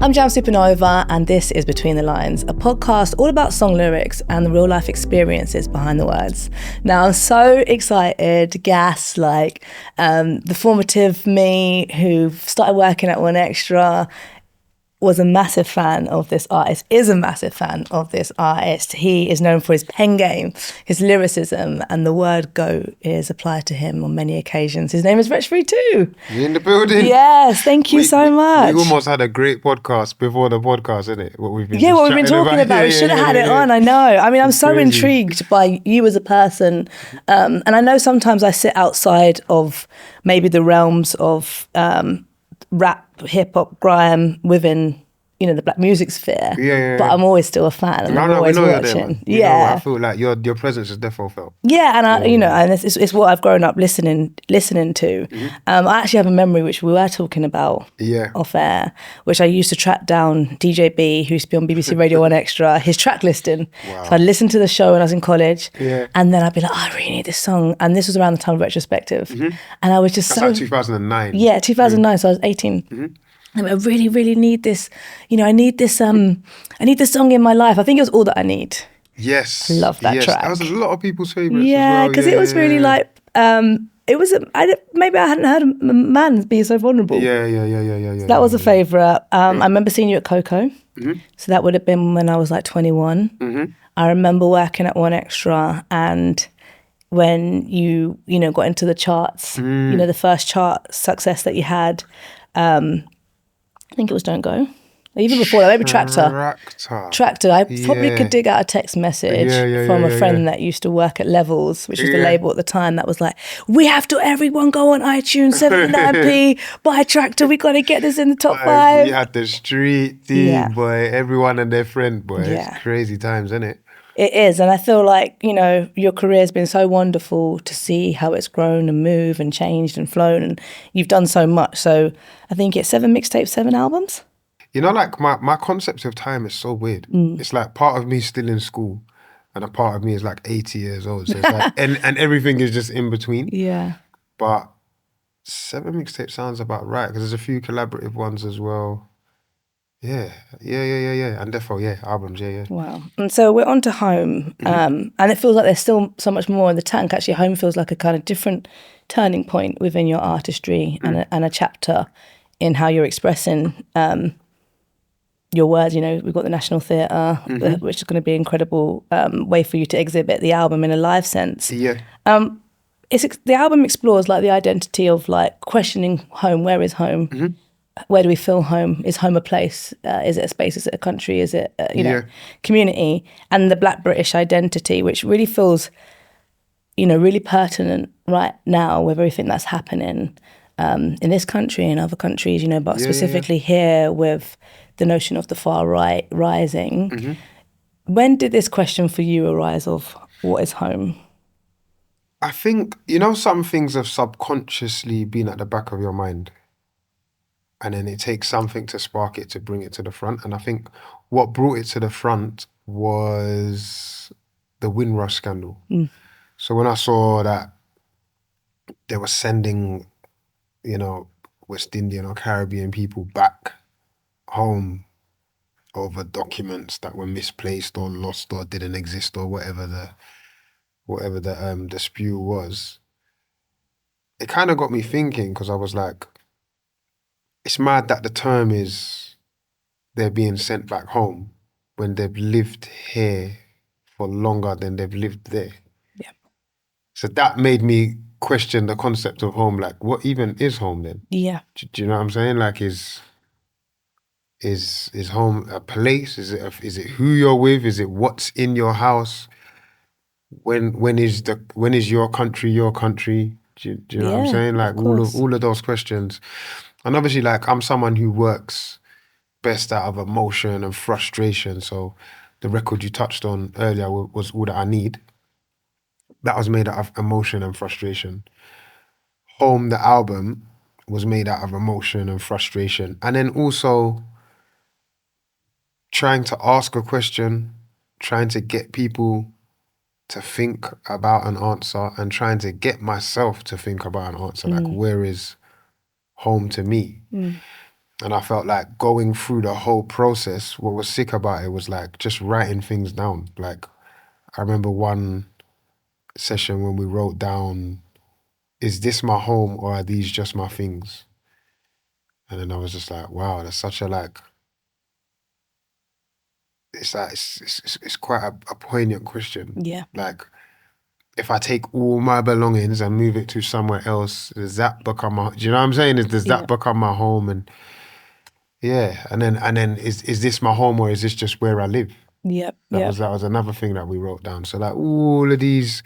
I'm Jamz Supernova, and this is Between the Lines, a podcast all about song lyrics and the real life experiences behind the words. Now, I'm so excited, gassed, the formative me who started working at One Extra was a massive fan of this artist, is a massive fan of this artist. He is known for his pen game, his lyricism, and the word go is applied to him on many occasions. His name is Wretch too. You in the building? Yes, thank you so much. We almost had a great podcast before the podcast, isn't it? What we've been talking about. We should have had it on, I know. I mean, I'm so intrigued by you as a person. And I know sometimes I sit outside of maybe the realms of rap, hip-hop, grime within, the black music sphere. But I'm always still a fan, and I'm always watching. I feel like your presence is definitely felt. Yeah, and and it's what I've grown up listening to. Mm-hmm. I actually have a memory which we were talking about off air, which I used to track down DJ B, who used to be on BBC Radio 1 Extra, his track listing. Wow. So I'd listen to the show when I was in college, and then I'd be like, I really need this song. And this was around the time of Retrospective. Mm-hmm. And I was just That's like 2009. Yeah, 2009, so I was 18. Mm-hmm. I really, really need this. I need this song in my life. I think it was All That I Need. Yes. I love that track. That was a lot of people's favourites as well. Because it was really it was, maybe I hadn't heard a man be so vulnerable. Yeah. So that was a favourite. I remember seeing you at Coco. Mm-hmm. So that would have been when I was 21. Mm-hmm. I remember working at One Extra, and when you got into the charts, the first chart success that you had, I think it was Don't Go. Even before that, maybe Tractor. I probably could dig out a text message from a friend that used to work at Levels, which was the label at the time, that was like, we have to everyone go on iTunes, 79p, buy Tractor, we got to get this in the top 5. We had the street team, boy, everyone and their friend, boy. It's crazy times, isn't it? It is, and I feel like, your career has been so wonderful to see how it's grown and moved and changed and flown, and you've done so much. So I think it's 7 mixtapes, 7 albums. My concept of time is so weird. It's like part of me is still in school and a part of me is 80 years old. So it's like, and everything is just in between. Yeah. But 7 mixtapes sounds about right, because there's a few collaborative ones as well. Yeah. And therefore, albums, Wow. And so we're on to Home. And it feels like there's still so much more in the tank. Actually, Home feels like a kind of different turning point within your artistry and a chapter in how you're expressing your words. We've got the National Theatre, which is going to be an incredible way for you to exhibit the album in a live sense. Yeah. The album explores the identity of questioning home. Where is home? Mm-hmm. Where do we feel home? Is home a place? Is it a space? Is it a country? Is it community? And the Black British identity, which really feels, really pertinent right now with everything that's happening in this country and other countries, but specifically here with the notion of the far right rising. Mm-hmm. When did this question for you arise of what is home? I think, some things have subconsciously been at the back of your mind. And then it takes something to spark it, to bring it to the front. And I think what brought it to the front was the Windrush scandal. Mm. So when I saw that they were sending, West Indian or Caribbean people back home over documents that were misplaced or lost or didn't exist or whatever the dispute was, it kind of got me thinking, because I was like, it's mad that the term is they're being sent back home when they've lived here for longer than they've lived there. Yeah. So that made me question the concept of home. What even is home then? Yeah. Do you know what I'm saying? Is home a place? Is it who you're with? Is it what's in your house? When is your country your country? Do you know what I'm saying? All of those questions. And obviously, I'm someone who works best out of emotion and frustration. So the record you touched on earlier was All That I Need. That was made out of emotion and frustration. Home, the album, was made out of emotion and frustration. And then also trying to ask a question, trying to get people to think about an answer, and trying to get myself to think about an answer. Where is home to me? And I felt like going through the whole process, what was sick about it was like just writing things down. Like I remember one session when we wrote down, is this my home or are these just my things? And then I was just like, wow, that's such a like, it's like, it's quite a poignant question. Yeah. Like, if I take all my belongings and move it to somewhere else, does that become my, do you know what I'm saying? Does that become my home? And yeah, and then is this my home or is this just where I live? Yep. That was another thing that we wrote down. So like all of these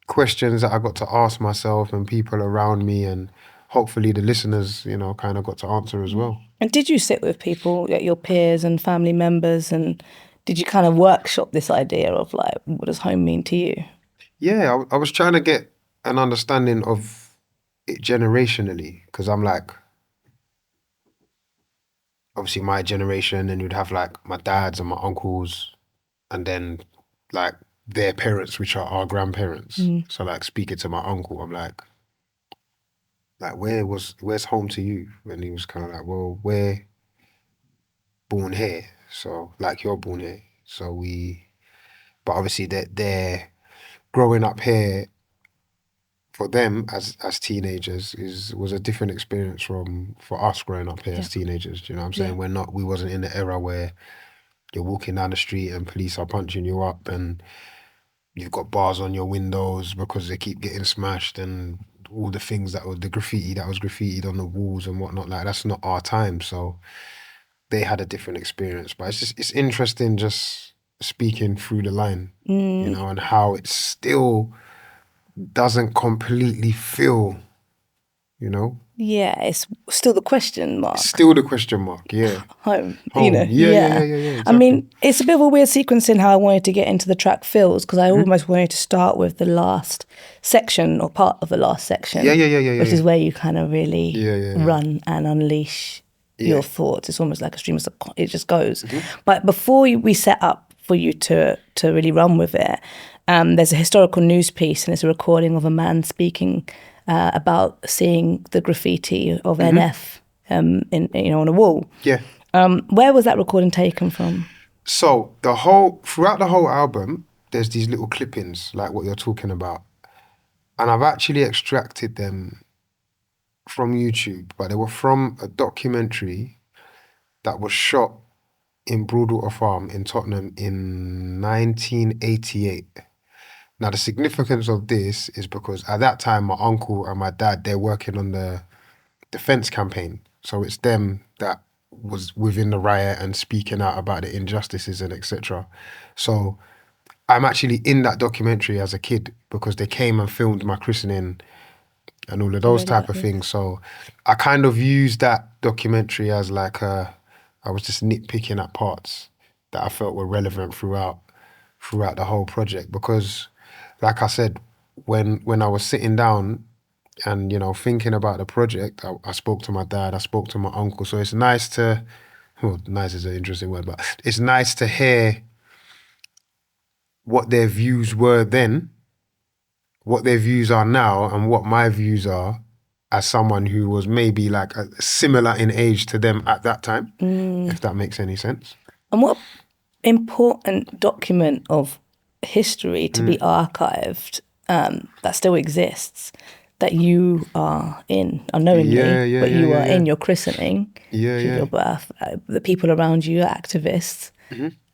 questions that I got to ask myself and people around me, and hopefully the listeners, you know, kind of got to answer as well. And did you sit with people, like your peers and family members, and did you kind of workshop this idea of like, what does home mean to you? Yeah, I was trying to get an understanding of it generationally, because I'm like, obviously my generation, and you'd have like my dads and my uncles, and then like their parents, which are our grandparents. So like speaking to my uncle, I'm like where's home to you? And he was kind of like, well, we're born here, so like you're born here, so but obviously they're growing up here. For them as teenagers was a different experience for us growing up here as teenagers. Do you know what I'm saying? We wasn't in the era where you're walking down the street and police are punching you up and you've got bars on your windows because they keep getting smashed and all the things that were the graffiti that was graffitied on the walls and whatnot. Like that's not our time. So they had a different experience. But it's interesting just speaking through the line, you know, and how it still doesn't completely feel, you know. Yeah, it's still the question mark. Still the question mark, yeah. Home. Home. You know, Yeah, exactly. I mean, it's a bit of a weird sequence in how I wanted to get into the track Feels, because I almost wanted to start with the last section or part of the last section. Which is where you kind of really run and unleash your thoughts. It's almost like a stream of it just goes. But before we set up for you to really run with it, there's a historical news piece and it's a recording of a man speaking about seeing the graffiti of NF on a wall. Yeah. Where was that recording taken from? So throughout the whole album, there's these little clippings like what you're talking about, and I've actually extracted them from YouTube, but they were from a documentary that was shot in Broadwater Farm in Tottenham in 1988. Now, the significance of this is because at that time, my uncle and my dad, they're working on the defense campaign. So it's them that was within the riot and speaking out about the injustices and etc. So I'm actually in that documentary as a kid because they came and filmed my christening and all of those type of things. So I kind of used that documentary as like I was just nitpicking at parts that I felt were relevant throughout the whole project, because like I said, when I was sitting down and, you know, thinking about the project, I spoke to my dad, I spoke to my uncle. So it's nice to, well, nice is an interesting word, but it's nice to hear what their views were then, what their views are now, and what my views are as someone who was maybe like similar in age to them at that time, if that makes any sense. And what important document of history to be archived that still exists, that you are in unknowingly, but you are in your christening, your birth, the people around you are activists,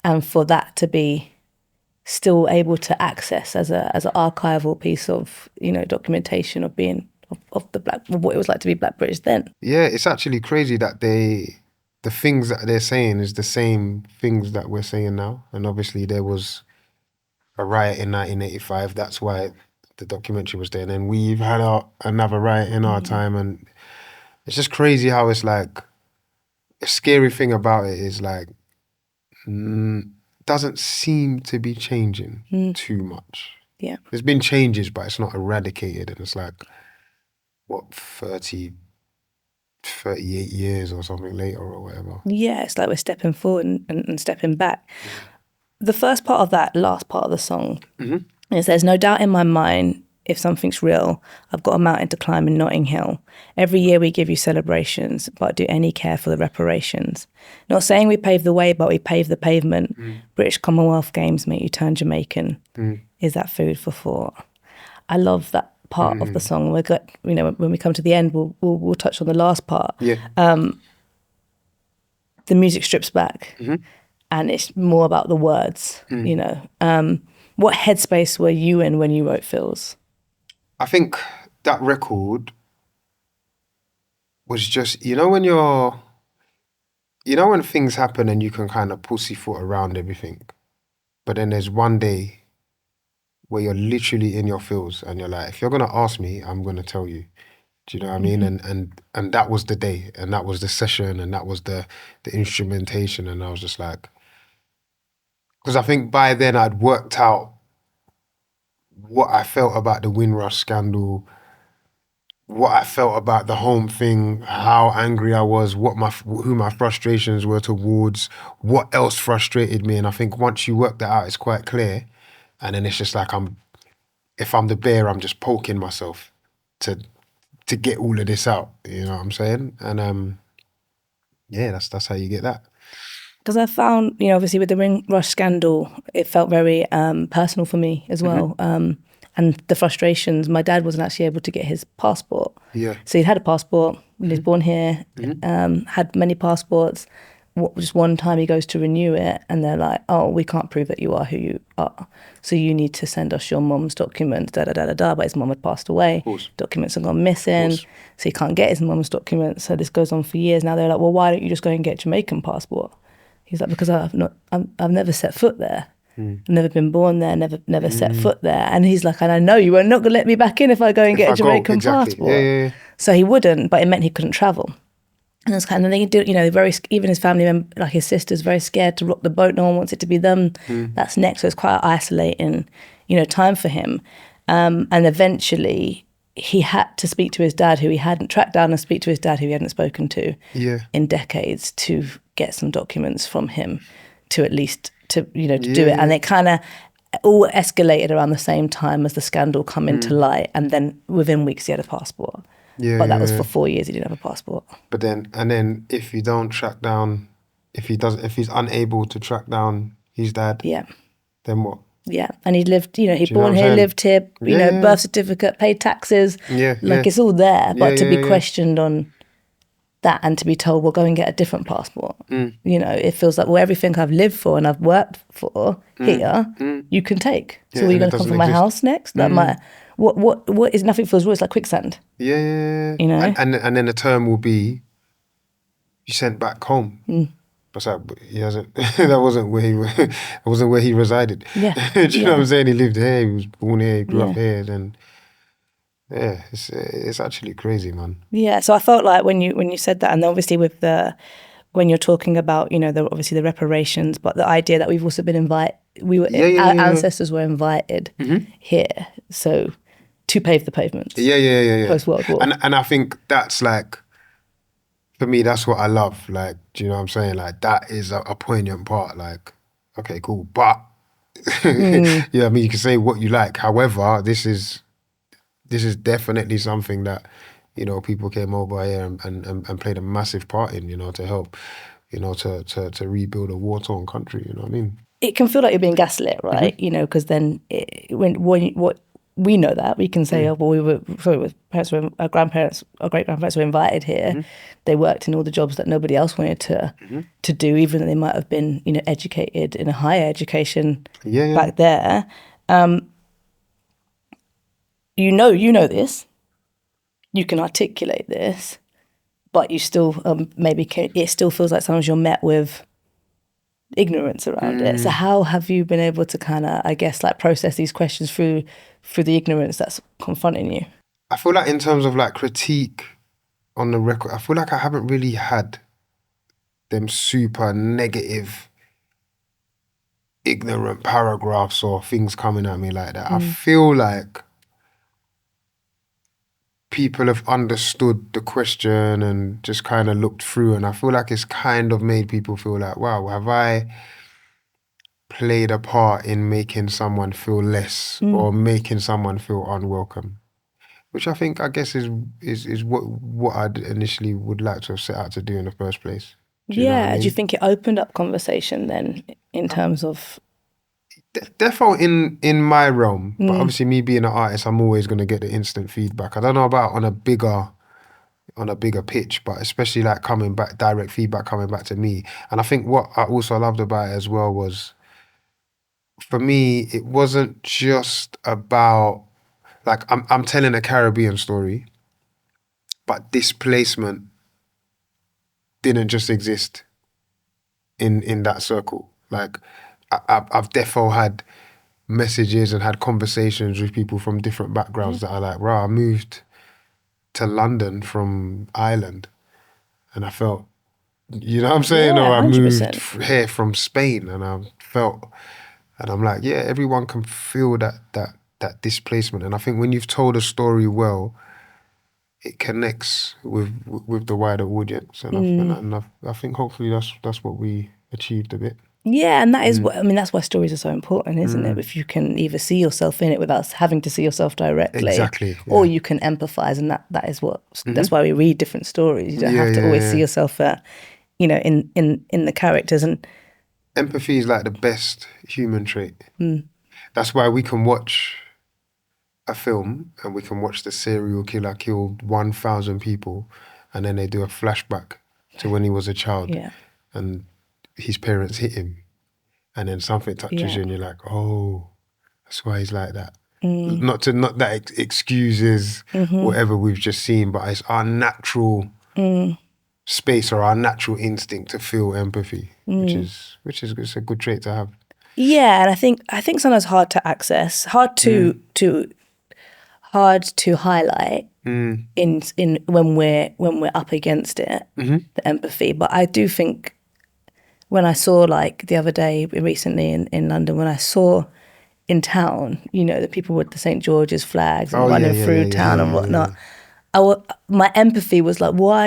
and for that to be still able to access as an archival piece of, you know, documentation of being of what it was like to be Black British then. Yeah, it's actually crazy that the things that they're saying is the same things that we're saying now. And obviously there was a riot in 1985. That's why the documentary was there. And then we've had another riot in our time. And it's just crazy how it's like, a scary thing about it is like, doesn't seem to be changing too much. Yeah. There's been changes, but it's not eradicated. And it's like, what, 38 years or something later or whatever. Yeah, it's like we're stepping forward and stepping back. The first part of that last part of the song is there's no doubt in my mind if something's real, I've got a mountain to climb in Notting Hill. Every year we give you celebrations, but do any care for the reparations? Not saying we pave the way, but we pave the pavement. British Commonwealth Games make you turn Jamaican. Is that food for thought? I love that part of the song. We got, you know, when we come to the end, we'll touch on the last part. Yeah. The music strips back, and it's more about the words. You know, what headspace were you in when you wrote Feels? I think that record was just, you know, when things happen and you can kind of pussyfoot around everything, but then there's one day where you're literally in your feels and you're like, if you're gonna ask me, I'm gonna tell you. Do you know what I mean? And that was the day, and that was the session, and that was the instrumentation, and I was just like, because I think by then I'd worked out what I felt about the Windrush scandal, what I felt about the home thing, how angry I was, who my frustrations were towards, what else frustrated me, and I think once you work that out, it's quite clear, and then it's just like if I'm the bear, I'm just poking myself to get all of this out, you know what I'm saying? And yeah, that's how you get that. Because I found, you know, obviously with the Windrush scandal, it felt very personal for me as well. And the frustrations, my dad wasn't actually able to get his passport. Yeah. So he'd had a passport, he was born here, had many passports. Just one time he goes to renew it and they're like, oh, we can't prove that you are who you are. So you need to send us your mum's documents, da-da-da-da-da. But his mum had passed away. Documents have gone missing. So he can't get his mum's documents. So this goes on for years. Now they're like, well, why don't you just go and get a Jamaican passport? He's like, because I've never set foot there. I've never been born there, never set foot there. And he's like, and I know you are not going to let me back in if I go and get a Jamaican passport. Yeah. So he wouldn't, but it meant he couldn't travel. And it's kind of, they do, you know, even his family member, like his sister's very scared to rock the boat. No one wants it to be them. That's next. So it's quite an isolating, you know, time for him. And eventually he had to speak to his dad, who he hadn't tracked down, and speak to his dad, who he hadn't spoken to in decades, to get some documents from him to at least to, you know, to do it. And it kind of all escalated around the same time as the scandal come into light. And then within weeks he had a passport. But that was for 4 years he didn't have a passport. But then if you don't track down, if he's unable to track down his dad, then what? Yeah, and he lived, you know, he born here, lived here, you know, birth certificate, paid taxes. It's all there. But to be questioned on that and to be told, well, go and get a different passport. You know, it feels like, well, everything I've lived for and I've worked for here, you can take. So are you going to come from my house next? Like what is, nothing feels real, it's like quicksand. Yeah. You know? And then the term will be, you sent back home. But he hasn't, that wasn't where he resided. Yeah. Do you know what I'm saying? He lived here, he was born here, he grew up here, and it's actually crazy, man. Yeah, so I felt like when you said that, and obviously with when you're talking about, you know, obviously the reparations, but the idea that we've also been our ancestors were invited here, so to pave the pavements. Yeah. Post-World War. And I think that's like, for me, that's what I love. Like, do you know what I'm saying? Like, that is a poignant part. Like, okay, cool. But, yeah, I mean, you can say what you like. However, this is definitely something that, you know, people came over here and played a massive part in, you know, to help, you know, to rebuild a war-torn country, you know what I mean? It can feel like you're being gaslit, right? You know, because then what we know that we can say, oh, well, our grandparents, our great grandparents were invited here. They worked in all the jobs that nobody else wanted to do, even though they might have been, you know, educated in a higher education back there. You know this. You can articulate this, but you still it still feels like sometimes you're met with ignorance around it. So how have you been able to kind of, I guess, like process these questions through the ignorance that's confronting you? I feel like in terms of like critique on the record, I feel like I haven't really had them super negative, ignorant paragraphs or things coming at me like that. I feel like people have understood the question and just kind of looked through, and I feel like it's kind of made people feel like, wow, have I played a part in making someone feel less or making someone feel unwelcome, which I guess is what I initially would like to have set out to do in the first place. Do you know what I mean? Do you think it opened up conversation then in terms of? Defo in my realm, but obviously me being an artist, I'm always going to get the instant feedback. I don't know about on a bigger pitch, but especially like coming back, direct feedback coming back to me. And I think what I also loved about it as well was, for me, it wasn't just about like I'm telling a Caribbean story, but displacement didn't just exist in that circle. Like I've defo had messages and had conversations with people from different backgrounds that are like, "Wow, I moved to London from Ireland, and I felt, you know what I'm saying, Yeah, or I 100%. moved here from Spain, and I felt." And I'm like, yeah, everyone can feel that displacement. And I think when you've told a story well, it connects with the wider audience. And I think hopefully that's what we achieved a bit. Yeah, and that is what I mean. That's why stories are so important, isn't it? If you can either see yourself in it without having to see yourself directly, Exactly, or yeah. you can empathize, and that is what. That's why we read different stories. You don't have to always see yourself, in the characters. And Empathy is like the best human trait. That's why we can watch a film and we can watch the serial killer kill 1,000 people, and then they do a flashback to when he was a child, yeah, and his parents hit him, and then something touches you and you're like, oh, that's why he's like that. Not that excuses whatever we've just seen, but it's our natural space or our natural instinct to feel empathy, which is it's a good trait to have. yeah. And I think sometimes hard to access, hard to highlight in when we're up against it, the empathy. But I do think when I saw, like the other day recently in London, when I saw in town, the people with the St. George's flags and running through town and whatnot. My empathy was like, what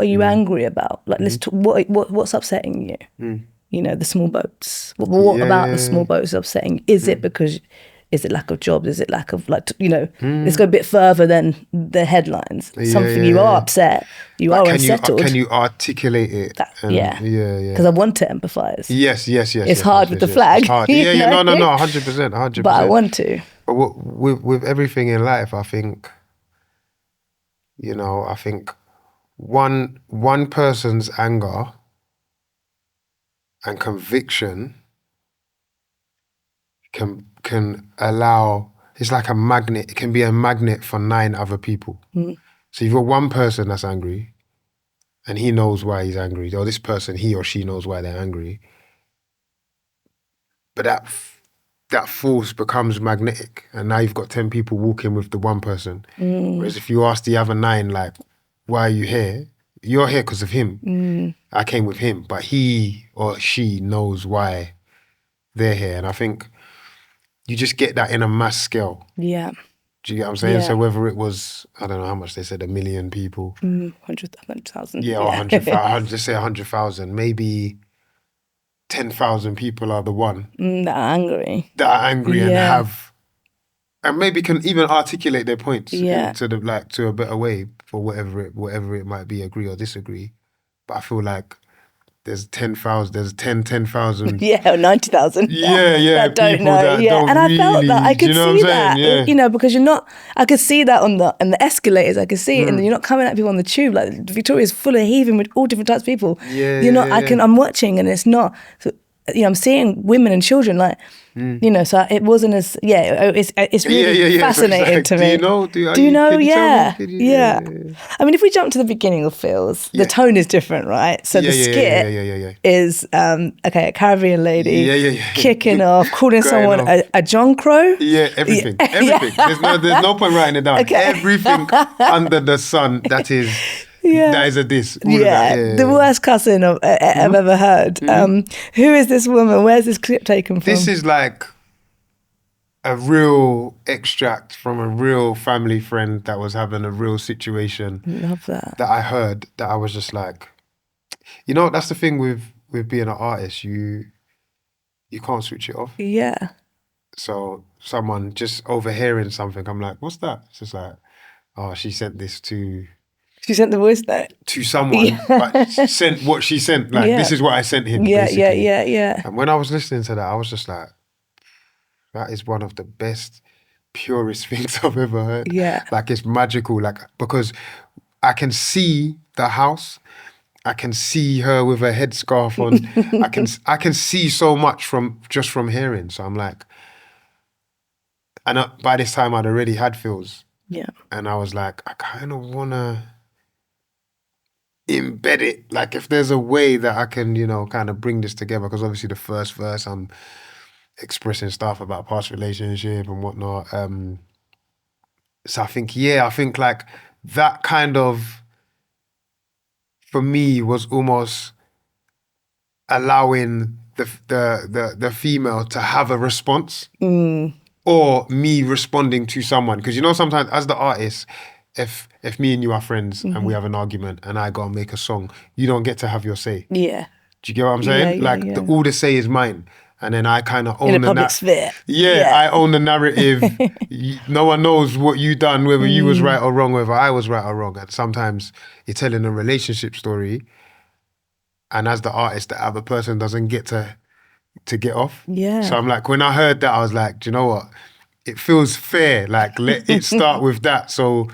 are you angry about? Like, let's talk, what's upsetting you? The small boats. What about the small boats is upsetting? Is it lack of jobs? Is it lack of let's go a bit further than the headlines. Something you are upset, you are unsettled. Can you articulate it? Because I want to empathise. Yes. It's hard with the flag. It's hard. Yeah, no, 100%. But I want to. But with everything in life, I think, I think one person's anger and conviction can allow, it's like a magnet. It can be a magnet for 9 other people. So you've got one person that's angry and he knows why he's angry, or this person, he or she knows why they're angry. But that force becomes magnetic, and now you've got 10 people walking with the one person. Whereas if you ask the other 9, like, why are you here? You're here because of him. I came with him, but he or she knows why they're here. And I think you just get that in a mass scale. Yeah. Do you get what I'm saying? Yeah. So whether it was, I don't know how much they said, 1 million people. 100,000. Yeah, or 100,000, just say 100,000. Maybe 10,000 people are the one. That are angry. And have, and maybe can even articulate their points to a better way for whatever it might be, agree or disagree. But I feel like there's 10,000, there's 10,000. Yeah, or 90,000. Yeah. That don't know. That don't and really, I felt that. I could see that. Yeah. Because you're not, I could see that on the escalators. I could see it. And you're not coming at people on the tube. Like, Victoria's full of heaving with all different types of people. I'm watching and it's not. So, I'm seeing women and children, like, so it wasn't as, it's really fascinating to me. Do you know? Yeah. I mean, if we jump to the beginning of Phil's, the tone is different, right? So the skit is, a Caribbean lady kicking off, calling someone a John Crow. Yeah, everything. There's no point writing it down. Okay. Everything under the sun that is... that is a diss. The worst cussing I've ever heard. Who is this woman? Where's this clip taken from? This is like a real extract from a real family friend that was having a real situation. Love that. That I heard, that I was just like, that's the thing with being an artist. you can't switch it off. Yeah. So someone just overhearing something, I'm like, what's that? It's just like, oh, she sent this to She sent the voice note. someone, but sent what she sent. Like, this is what I sent him, basically. Yeah. And when I was listening to that, I was just like, that is one of the best, purest things I've ever heard. Yeah. Like, it's magical. Like, because I can see the house. I can see her with her headscarf on. I can see so much from hearing. So I'm like, and by this time I'd already had feels. Yeah. And I was like, I kind of want to embed it. Like, if there's a way that I can, kind of bring this together, because obviously the first verse I'm expressing stuff about past relationship and whatnot. So I think like that kind of, for me, was almost allowing the female to have a response, or me responding to someone. Because sometimes as the artist, if me and you are friends and we have an argument and I go and make a song, you don't get to have your say. Yeah. Do you get what I'm saying? All the say is mine. And then I kind of own in the public sphere. Yeah, I own the narrative. No one knows what you done, whether you was right or wrong, whether I was right or wrong. And sometimes you're telling a relationship story, and as the artist, the other person doesn't get to get off. Yeah. So I'm like, when I heard that, I was like, do you know what? It feels fair. Like, let it start with that. So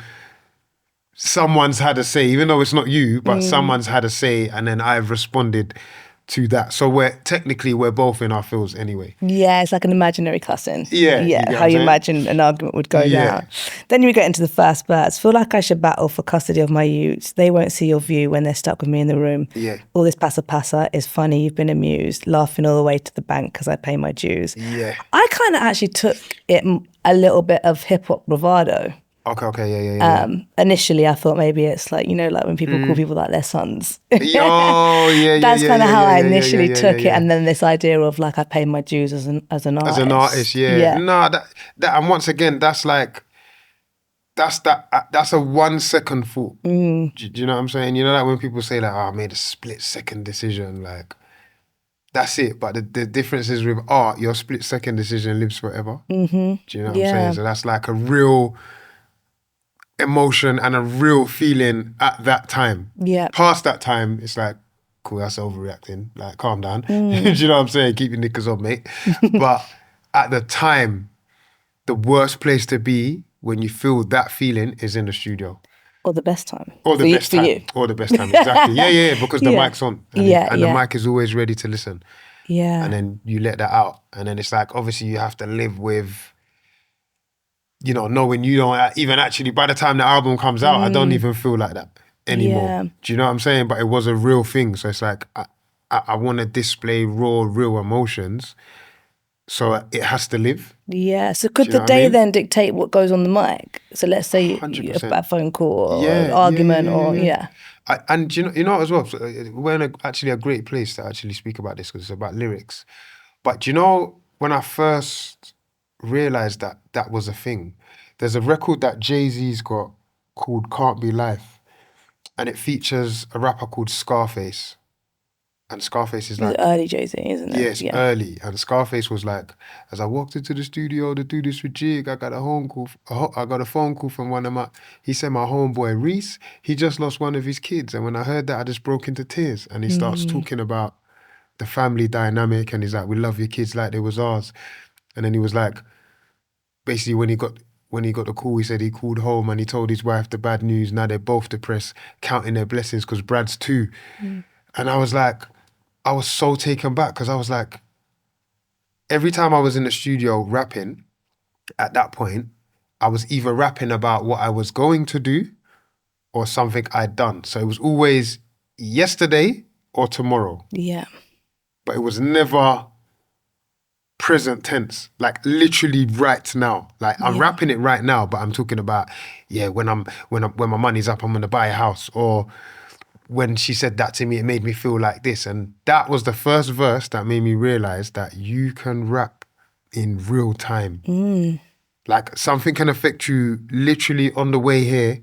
someone's had a say, even though it's not you, but someone's had a say, and then I've responded to that. So we're both in our feels anyway. Yeah, it's like an imaginary cussing. Yeah. How you imagine an argument would go down. Then you get into the first verse. Feel like I should battle for custody of my youths. They won't see your view when they're stuck with me in the room. Yeah. All this passa is funny. You've been amused. Laughing all the way to the bank because I pay my dues. Yeah. I kind of actually took it a little bit of hip hop bravado. Okay, yeah. Initially, I thought maybe it's like, like when people call people like their sons. Oh, yeah. That's kind of how I initially took it. Yeah. And then this idea of like, I pay my dues as an artist. As an artist, yeah. No, that, and once again, that's like, that's a 1 second thought. Do you know what I'm saying? Like when people say like, oh, I made a split second decision, like, that's it. But the difference is with art, your split second decision lives forever. Do you know what I'm saying? So that's like a real emotion and a real feeling at that time. Yeah. Past that time, it's like, cool, that's overreacting. Like, calm down. Do you know what I'm saying? Keep your knickers on, mate. But at the time, the worst place to be when you feel that feeling is in the studio. Or the best time. Or the best time. You. Or the best time, exactly. Yeah, because the mic's on. And the mic is always ready to listen. Yeah. And then you let that out. And then it's like, obviously you have to live with, knowing you don't even actually, by the time the album comes out, I don't even feel like that anymore. Yeah. Do you know what I'm saying? But it was a real thing. So it's like, I want to display raw, real emotions. So it has to live. Yeah. So could the day then dictate what goes on the mic? So let's say a phone call or an argument and you know as well, so we're in actually a great place to actually speak about this because it's about lyrics. But when I first realised that was a thing, there's a record that Jay-Z's got called Can't Be Life, and it features a rapper called Scarface. And Scarface is like... early Jay-Z, isn't it? Yes, early. And Scarface was like, as I walked into the studio to do this with Jig, I got a phone call from one of my... He said my homeboy Reese, he just lost one of his kids. And when I heard that, I just broke into tears. And he starts talking about the family dynamic. And he's like, we love your kids like they was ours. And then he was like, basically when he got the call, he said he called home and he told his wife the bad news. Now they're both depressed, counting their blessings because Brad's too. And I was like... I was so taken back because I was like, every time I was in the studio rapping, at that point, I was either rapping about what I was going to do or something I'd done. So it was always yesterday or tomorrow. Yeah. But it was never present tense, like literally right now. Like I'm rapping it right now, but I'm talking about, when my money's up, I'm gonna buy a house, or when she said that to me, it made me feel like this. And that was the first verse that made me realize that you can rap in real time. Like something can affect you literally on the way here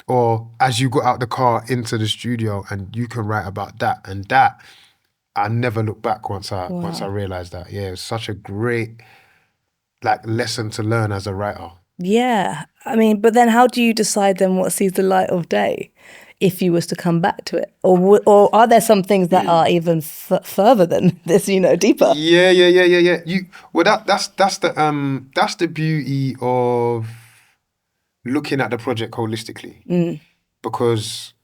or as you got out the car into the studio, and you can write about that. And that, I never looked back once I realized that. Yeah, it was such a great like lesson to learn as a writer. Yeah. I mean, but then how do you decide then what sees the light of day if you was to come back to it? Or are there some things that are even further than this, you know, deeper? Yeah. That's the beauty of looking at the project holistically. Because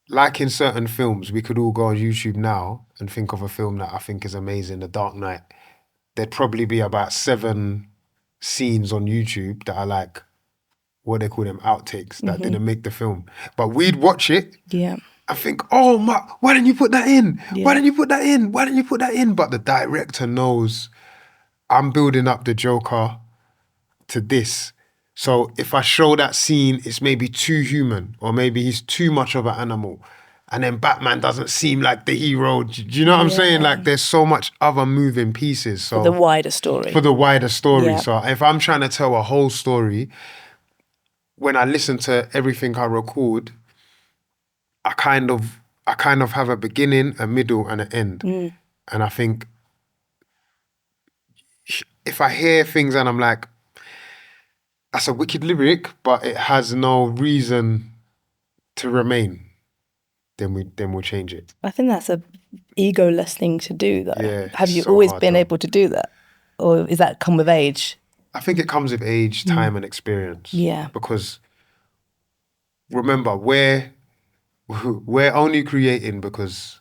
like in certain films, we could all go on YouTube now and think of a film that I think is amazing, The Dark Knight. There'd probably be about 7 scenes on YouTube that are like, what they call them, outtakes, that didn't make the film. But we'd watch it Yeah. and think, oh, why didn't you put that in? Yeah. Why didn't you put that in? Why didn't you put that in? But the director knows I'm building up the Joker to this. So if I show that scene, it's maybe too human, or maybe he's too much of an animal. And then Batman doesn't seem like the hero. Do you know what I'm saying? Like there's so much other moving pieces. So For the wider story. Yeah. Yeah. So if I'm trying to tell a whole story, when I listen to everything I record, I kind of have a beginning, a middle, and an end. And I think if I hear things and I'm like, that's a wicked lyric, but it has no reason to remain, then we'll change it. I think that's a ego-less thing to do, though. Yeah, Have you so always hard been to- able to do that? Or is that come with age? I think it comes with age, time, and experience. Yeah. Because remember, we're only creating because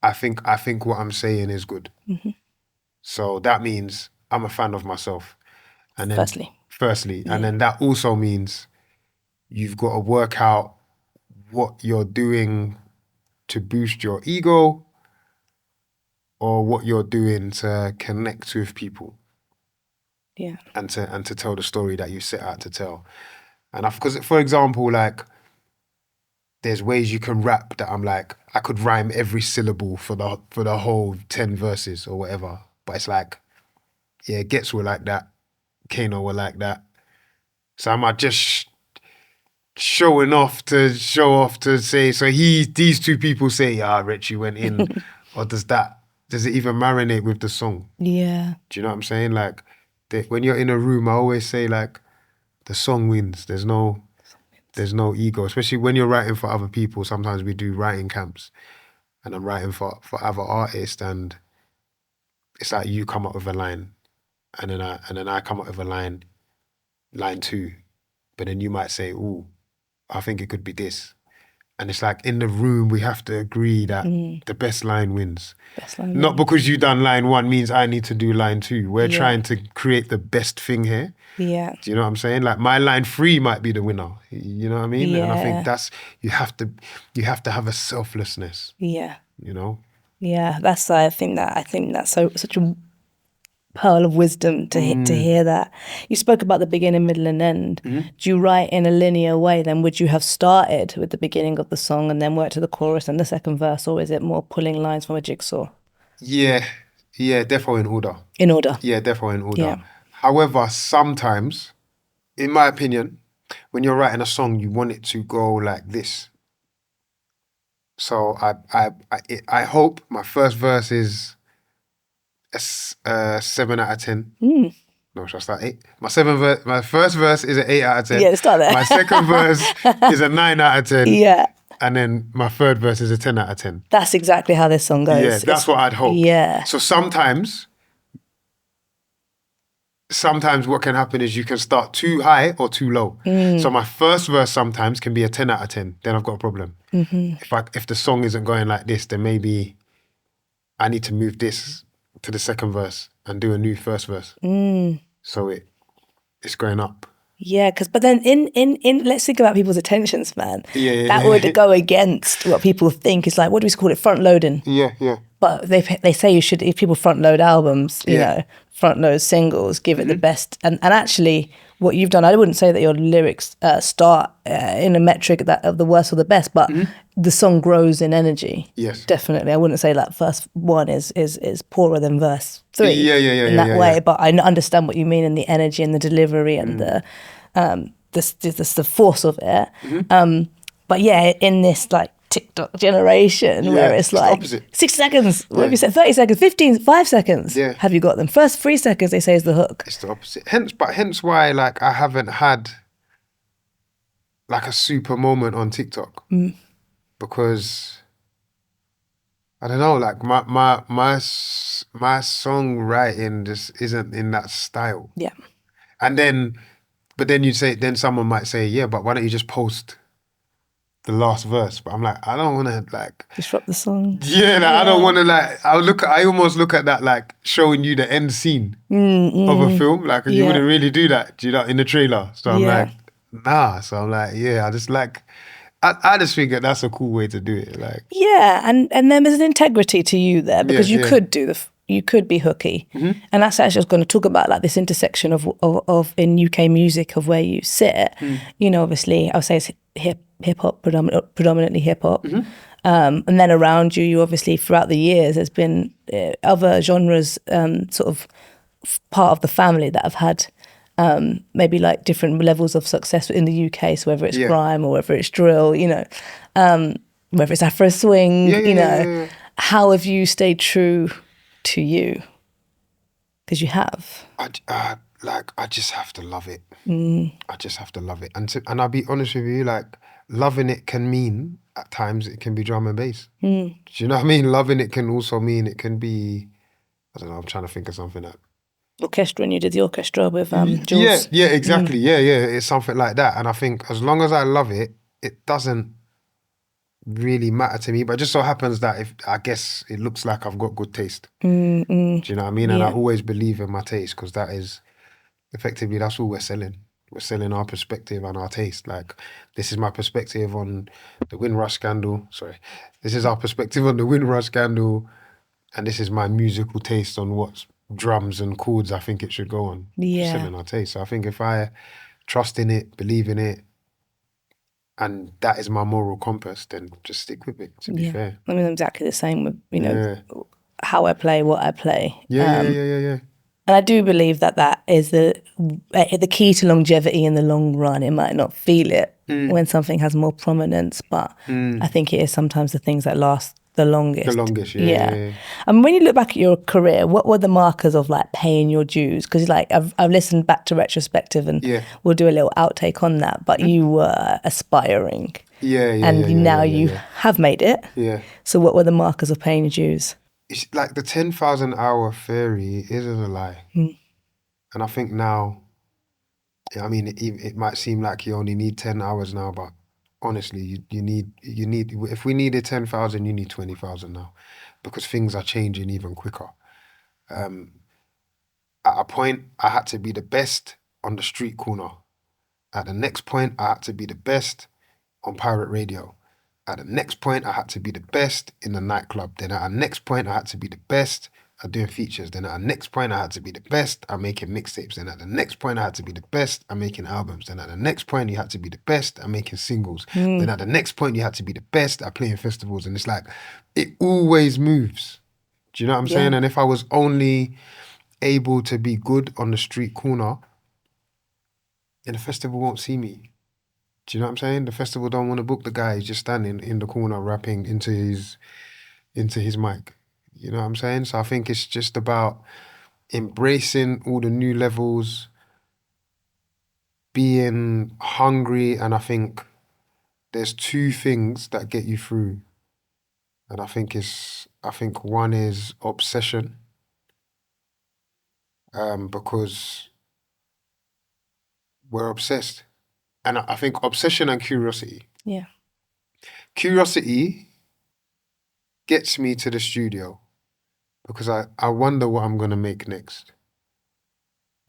I think what I'm saying is good. So that means I'm a fan of myself. And then Firstly. And then that also means you've got to work out what you're doing to boost your ego or what you're doing to connect with people. Yeah. And to tell the story that you set out to tell. And because, for example, like, there's ways you can rap that I'm like, I could rhyme every syllable for the whole 10 verses or whatever. But it's like, yeah, Gets were like that. Kano were like that. So am I just showing off to say, so these two people say, Wretch, you went in. Or does it even marinate with the song? Yeah. Do you know what I'm saying? Like, when you're in a room, I always say, like, the song wins. There's no ego, especially when you're writing for other people. Sometimes we do writing camps and I'm writing for other artists, and it's like you come up with a line and then I come up with a line 2, but then you might say, ooh, I think it could be this. And it's like in the room, we have to agree that the best line wins. Not because you done line 1 means I need to do line 2. We're trying to create the best thing here. Yeah. Do you know what I'm saying? Like my line 3 might be the winner. You know what I mean? Yeah. And I think you have to have a selflessness. Yeah. You know? Yeah. That's I think that's such a pearl of wisdom to hear that. You spoke about the beginning, middle, and end. Do you write in a linear way? Then would you have started with the beginning of the song and then worked to the chorus and the second verse, or is it more pulling lines from a jigsaw? Yeah, definitely in order. In order. Yeah, definitely in order. Yeah. However, sometimes, in my opinion, when you're writing a song, you want it to go like this. So I hope my first verse is a 7 out of 10. No, should I start 8? My first verse is an 8 out of 10. Yeah, start there. My second verse is a 9 out of 10. Yeah. And then my third verse is a 10 out of 10. That's exactly how this song goes. Yeah, that's what I'd hope. Yeah. So sometimes what can happen is you can start too high or too low. So my first verse sometimes can be a 10 out of 10. Then I've got a problem. If the song isn't going like this, then maybe I need to move this to the second verse and do a new first verse. So it's going up. Yeah, but then in let's think about people's attention span. Yeah. That would go against what people think. It's like, what do we call it? Front loading. Yeah. But they say you should, if people front load albums, you know, front load singles, give it the best. And actually, what you've done, I wouldn't say that your lyrics start in a metric of the worst or the best, but the song grows in energy. Yes, definitely. I wouldn't say that first one is poorer than verse 3. Yeah. In that way, but I understand what you mean in the energy and the delivery and the force of it. But yeah, in this like TikTok generation where it's the like opposite. 60 seconds, what have you said, 30 seconds, 15, 5 seconds. Yeah. Have you got them? First 3 seconds they say is the hook. It's the opposite. Hence why like I haven't had like a super moment on TikTok. Because I don't know, like my songwriting just isn't in that style. Yeah. And then then someone might say, yeah, but why don't you just post the last verse? But I'm like, I don't want to like Disrupt the song. Yeah, like, I don't want to like. I almost look at that like showing you the end scene of a film. Like you wouldn't really do that, do you know, in the trailer. So I'm like, nah. So I'm like, yeah. I just like. I just think that's a cool way to do it. Like and then there's an integrity to you there because you could do you could be hooky, and that's actually I was going to talk about like this intersection of in UK music of where you sit. You know, obviously I would say it's hip hop predominantly hip hop. And then around you obviously throughout the years there's been other genres sort of part of the family that have had maybe like different levels of success in the UK. So whether it's grime or whether it's drill, you know, whether it's Afro swing, you know, how have you stayed true to you? Because you have. I just have to love it. I just have to love it. And I'll be honest with you, like loving it can mean at times it can be drum and bass. Do you know what I mean? Loving it can also mean it can be, I don't know, I'm trying to think of something that. Orchestra, and you did the orchestra with Jules. Yeah, exactly. Yeah. It's something like that. And I think as long as I love it, it doesn't really matter to me. But it just so happens that I guess it looks like I've got good taste. Do you know what I mean? And I always believe in my taste because that is effectively that's all we're selling. We're selling our perspective and our taste. Like this is my perspective on the Windrush scandal. Sorry, this is our perspective on the Windrush scandal, and this is my musical taste on what's drums and chords I think it should go on. Just selling our taste. So I think if I trust in it, believe in it, and that is my moral compass, then just stick with it, to be fair. I mean, I'm exactly the same with, you know, how I play, what I play. Yeah. And I do believe that is the key to longevity in the long run. It might not feel it when something has more prominence, but I think it is sometimes the things that last the longest. The longest, yeah. And when you look back at your career, what were the markers of like paying your dues? Because like I've listened back to retrospective, and we'll do a little outtake on that. But you were aspiring, now you have made it. Yeah. So what were the markers of paying your dues? It's like the 10,000 hour theory isn't a lie, and I think now, I mean, it might seem like you only need 10 hours now, but honestly, you need. If we needed 10,000, you need 20,000 now, because things are changing even quicker. At a point, I had to be the best on the street corner. At the next point, I had to be the best on pirate radio. At the next point, I had to be the best in the nightclub. Then at the next point, I had to be the best at doing features. Then at the next point, I had to be the best at making mixtapes. Then at the next point, I had to be the best at making albums. Then at the next point, you had to be the best at making singles. Then at the next point, you had to be the best at playing festivals. And it's like, it always moves. Do you know what I'm saying? And if I was only able to be good on the street corner, then the festival won't see me. Do you know what I'm saying? The festival don't want to book the guy who's just standing in the corner rapping into his mic. You know what I'm saying? So I think it's just about embracing all the new levels, being hungry, and I think there's two things that get you through. And I think one is obsession. Because we're obsessed. And I think obsession and curiosity. Yeah. Curiosity gets me to the studio because I wonder what I'm going to make next.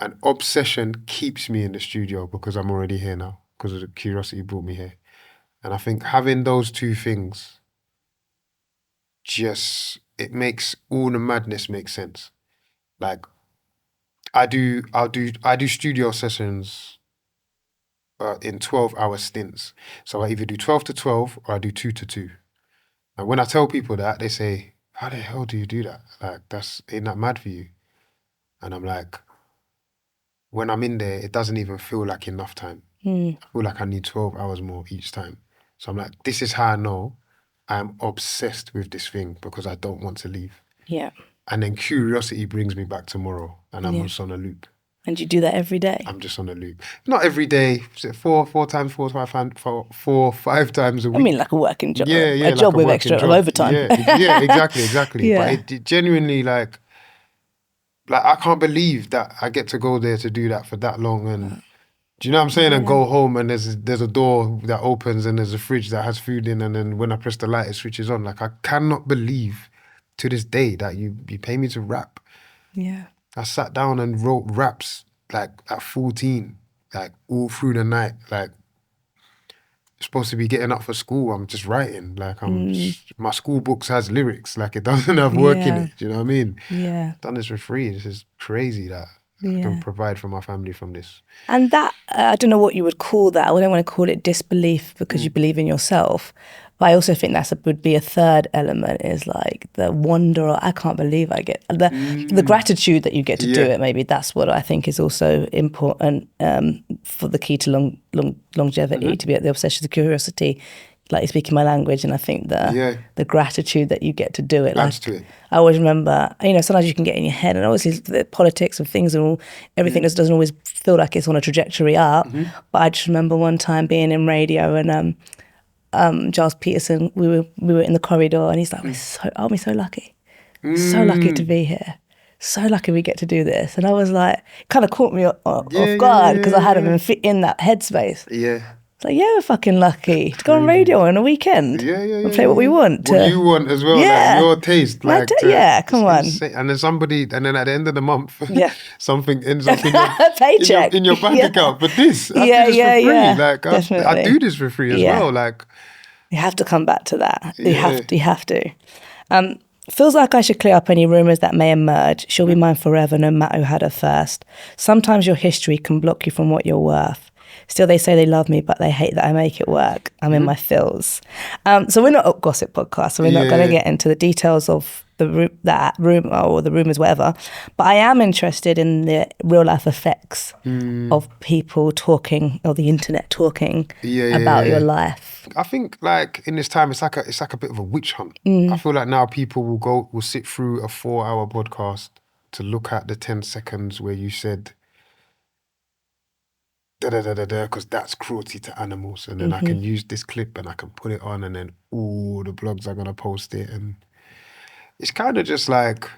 And obsession keeps me in the studio because I'm already here now, because the curiosity brought me here. And I think having those two things it makes all the madness make sense. Like I do studio sessions in 12-hour stints. So I either do 12 to 12 or I do 2 to 2. And when I tell people that, they say, how the hell do you do that? Like, ain't that mad for you? And I'm like, when I'm in there, it doesn't even feel like enough time. I feel like I need 12 hours more each time. So I'm like, this is how I know I'm obsessed with this thing because I don't want to leave. Yeah. And then curiosity brings me back tomorrow, and I'm just on a loop. And you do that every day? I'm just on a loop. Not every day. Four, 5 times a week. I mean, like a working job. Yeah, a job like with extra job. overtime. Yeah, exactly. Yeah. But it genuinely, like I can't believe that I get to go there to do that for that long. And do you know what I'm saying? And go home, and there's a door that opens, and there's a fridge that has food in, and then when I press the light, it switches on. Like, I cannot believe to this day that you pay me to rap. Yeah. I sat down and wrote raps like at 14, like all through the night. Like, supposed to be getting up for school, I'm just writing. Like, my school books has lyrics. Like, it doesn't have work in it. Do you know what I mean? Yeah. I've done this for free. This is crazy that I can provide for my family from this. And that, I don't know what you would call that. I wouldn't want to call it disbelief because you believe in yourself. But I also think would be a third element, is like the wonder, or I can't believe I get, the gratitude that you get to do it. Maybe that's what I think is also important for the key to longevity, to be at the obsession, the curiosity, like speaking my language. And I think the gratitude that you get to do it. Adds to it. I always remember, sometimes you can get in your head, and obviously the politics and things and everything just doesn't always feel like it's on a trajectory up. But I just remember one time being in radio, and Giles Peterson, we were in the corridor, and he's like, we're so lucky. So lucky to be here. So lucky we get to do this. And I was like, kind of caught me off guard because I hadn't been fit in that headspace. Yeah. It's like, we're fucking lucky to go on radio on a weekend and play what we want. What you want as well, like your taste. Like, come on. Insane. And then at the end of the month, something ends up paycheck in your bank account. But this, I do this for free. Like, I do this for free as well. Like, you have to come back to that. You have to. Feels like I should clear up any rumours that may emerge. She'll be mine forever, no matter who had her first. Sometimes your history can block you from what you're worth. Still, they say they love me, but they hate that I make it work. I'm in my feels. So we're not a gossip podcast, so we're not going to get into the details of that rumour or the rumours, whatever. But I am interested in the real life effects of people talking, or the internet talking about your life. I think, like, in this time, it's like a bit of a witch hunt. I feel like now people will sit through a 4-hour podcast to look at the 10 seconds where you said because that's cruelty to animals, and then I can use this clip and I can put it on, and then the blogs are gonna post it, and it's kind of just like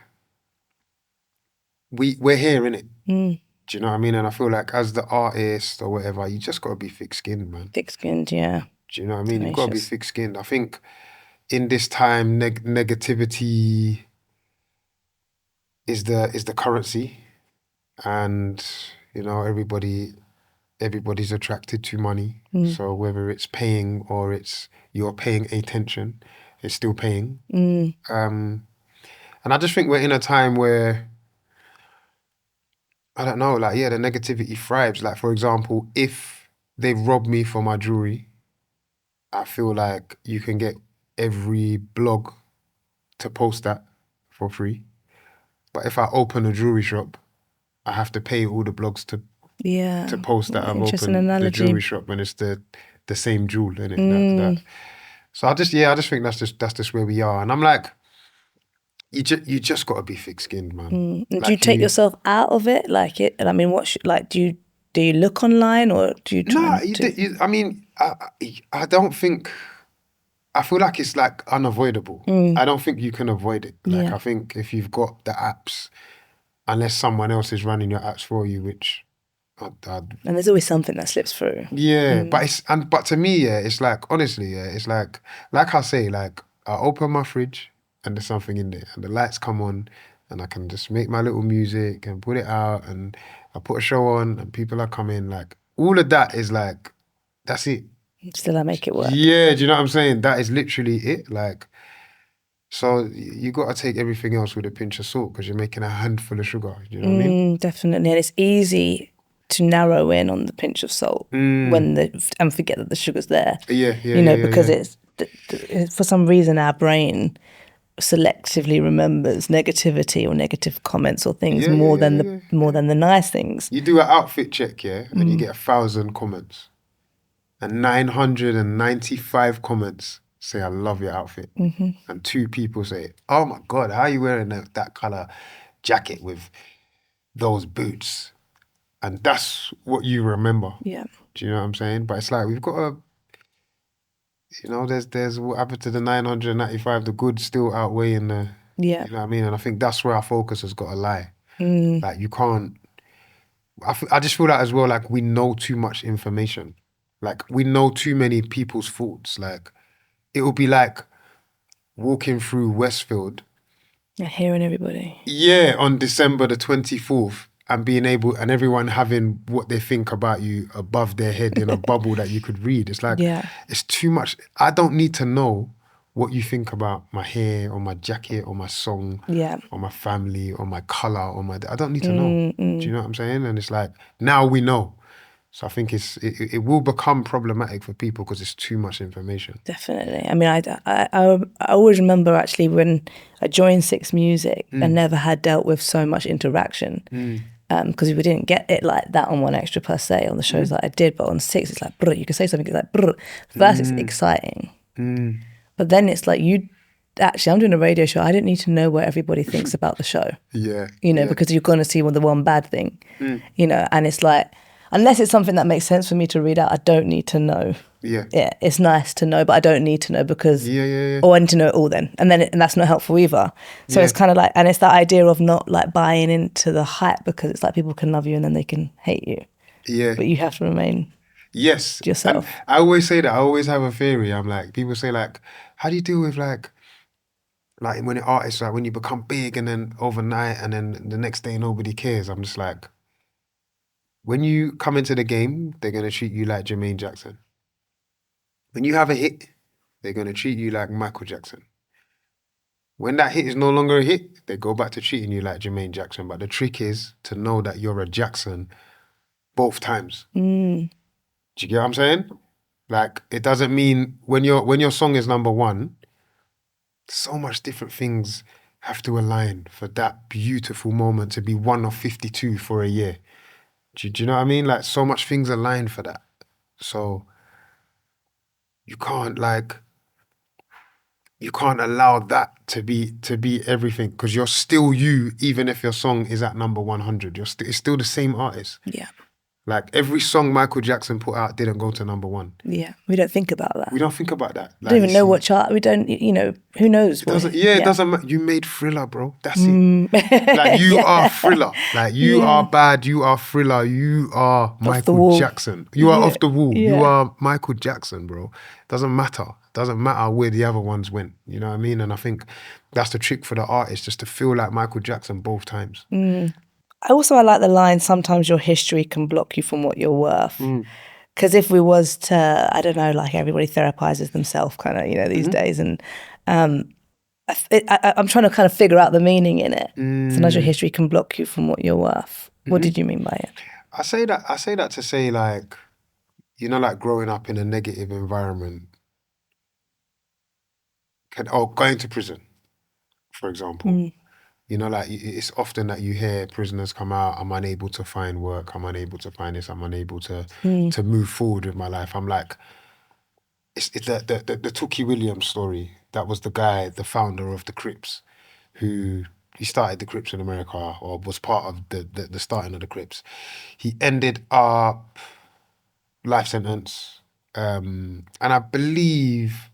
we're here, innit? Do you know what I mean? And I feel like as the artist or whatever, you just gotta be thick-skinned, man. Thick-skinned, yeah. Do you know what I mean? You've gotta be thick-skinned. I think in this time, negativity is the currency, and everybody's attracted to money. So whether it's paying or it's you're paying attention, it's still paying. And I just think we're in a time where, I don't know, like, the negativity thrives. Like, for example, if they rob me for my jewelry, I feel like you can get every blog to post that for free. But if I open a jewelry shop, I have to pay all the blogs to post that I've opened the jewelry shop, and it's the same jewel, innit? So I just think that's just where we are. And I'm like, you just got to be thick-skinned, man. Like, do you take yourself out of it? Like it? I mean, do you look online, or do you try? I mean, I don't think. I feel like it's like unavoidable. I don't think you can avoid it. Like, I think if you've got the apps, unless someone else is running your apps for you, which. And there's always something that slips through. Yeah, but to me, it's like, honestly, it's like I say, like, I open my fridge and there's something in there, and the lights come on, and I can just make my little music and put it out, and I put a show on, and people are coming. Like, all of that is like, that's it. Still, I make it work. Yeah, do you know what I'm saying? That is literally it. Like, so you got to take everything else with a pinch of salt, because you're making a handful of sugar. Do you know what I mean? Definitely, and it's easy to narrow in on the pinch of salt and forget that the sugar's there. Because it's for some reason our brain selectively remembers negativity or negative comments or things more than the nice things. You do an outfit check, and you get 1,000 comments, and 995 comments say, I love your outfit. And 2 people say, oh my God, how are you wearing that colour jacket with those boots? And that's what you remember. Yeah. Do you know what I'm saying? But it's like, we've got to, there's what happened to the 995, the good still outweighing the, Yeah. you know what I mean? And I think that's where our focus has got to lie. Mm. Like, you can't, I just feel that as well, like, we know too much information. Like, we know too many people's thoughts. Like, it will be like walking through Westfield. Yeah, hearing everybody. Yeah, on December the 24th, and being able, and everyone having what they think about you above their head in a bubble that you could read. It's like, Yeah. it's too much. I don't need to know what you think about my hair or my jacket or my song Yeah. or my family or my color or I don't need to know. Do you know what I'm saying? And it's like, now we know. So I think it will become problematic for people because it's too much information. Definitely. I mean, I always remember actually when I joined Six Music, I never had dealt with so much interaction because we didn't get it like that on One Extra per se on the shows that I did, but on Six it's like, brr, you can say something, it's like, brr. First it's exciting, but then it's like actually, I'm doing a radio show. I didn't need to know what everybody thinks about the show. Yeah. Because you're going to see the one bad thing, and it's like, unless it's something that makes sense for me to read out, I don't need to know. Yeah. Yeah, it's nice to know, but I don't need to know because, Yeah. I need to know it all then. And that's not helpful either. So it's kind of like, and it's that idea of not like buying into the hype because it's like people can love you and then they can hate you. Yeah. But you have to remain yourself. And I always say that. I always have a theory. I'm like, people say like, how do you deal with like when an artist, like when you become big and then overnight and then the next day nobody cares? I'm just like, when you come into the game, they're going to treat you like Jermaine Jackson. When you have a hit, they're going to treat you like Michael Jackson. When that hit is no longer a hit, they go back to treating you like Jermaine Jackson. But the trick is to know that you're a Jackson both times. Do you get what I'm saying? Like, it doesn't mean when your song is number 1, so much different things have to align for that beautiful moment to be 1 of 52 for a year. Do you know what I mean? Like, so much things align for that. So you can't allow that to be everything, because you're still you, even if your song is at number 100. It's still the same artist. Yeah. Like, every song Michael Jackson put out didn't go to number 1. Yeah. We don't think about that. We don't think about that. We don't even know what chart. We don't, who knows? It doesn't matter. You made Thriller, bro. That's it. Like, you are Thriller. Like, you are bad. You are Thriller. You are Michael Jackson. You are off the wall. Yeah. You are Michael Jackson, bro. Doesn't matter. Doesn't matter where the other ones went. You know what I mean? And I think that's the trick for the artist, just to feel like Michael Jackson both times. I like the line, sometimes your history can block you from what you're worth. Because if we was to, I don't know, like everybody therapizes themselves kind of, these days. And I'm trying to kind of figure out the meaning in it. Sometimes your history can block you from what you're worth. What did you mean by it? I say that to say, like, like growing up in a negative environment or going to prison, for example. Like, it's often that you hear prisoners come out, I'm unable to find work, I'm unable to find this, I'm unable to move forward with my life. I'm like, it's the Tookie Williams story. That was the guy, the founder of the Crips, who he started the Crips in America, or was part of the starting of the Crips. He ended up life sentence, and I believe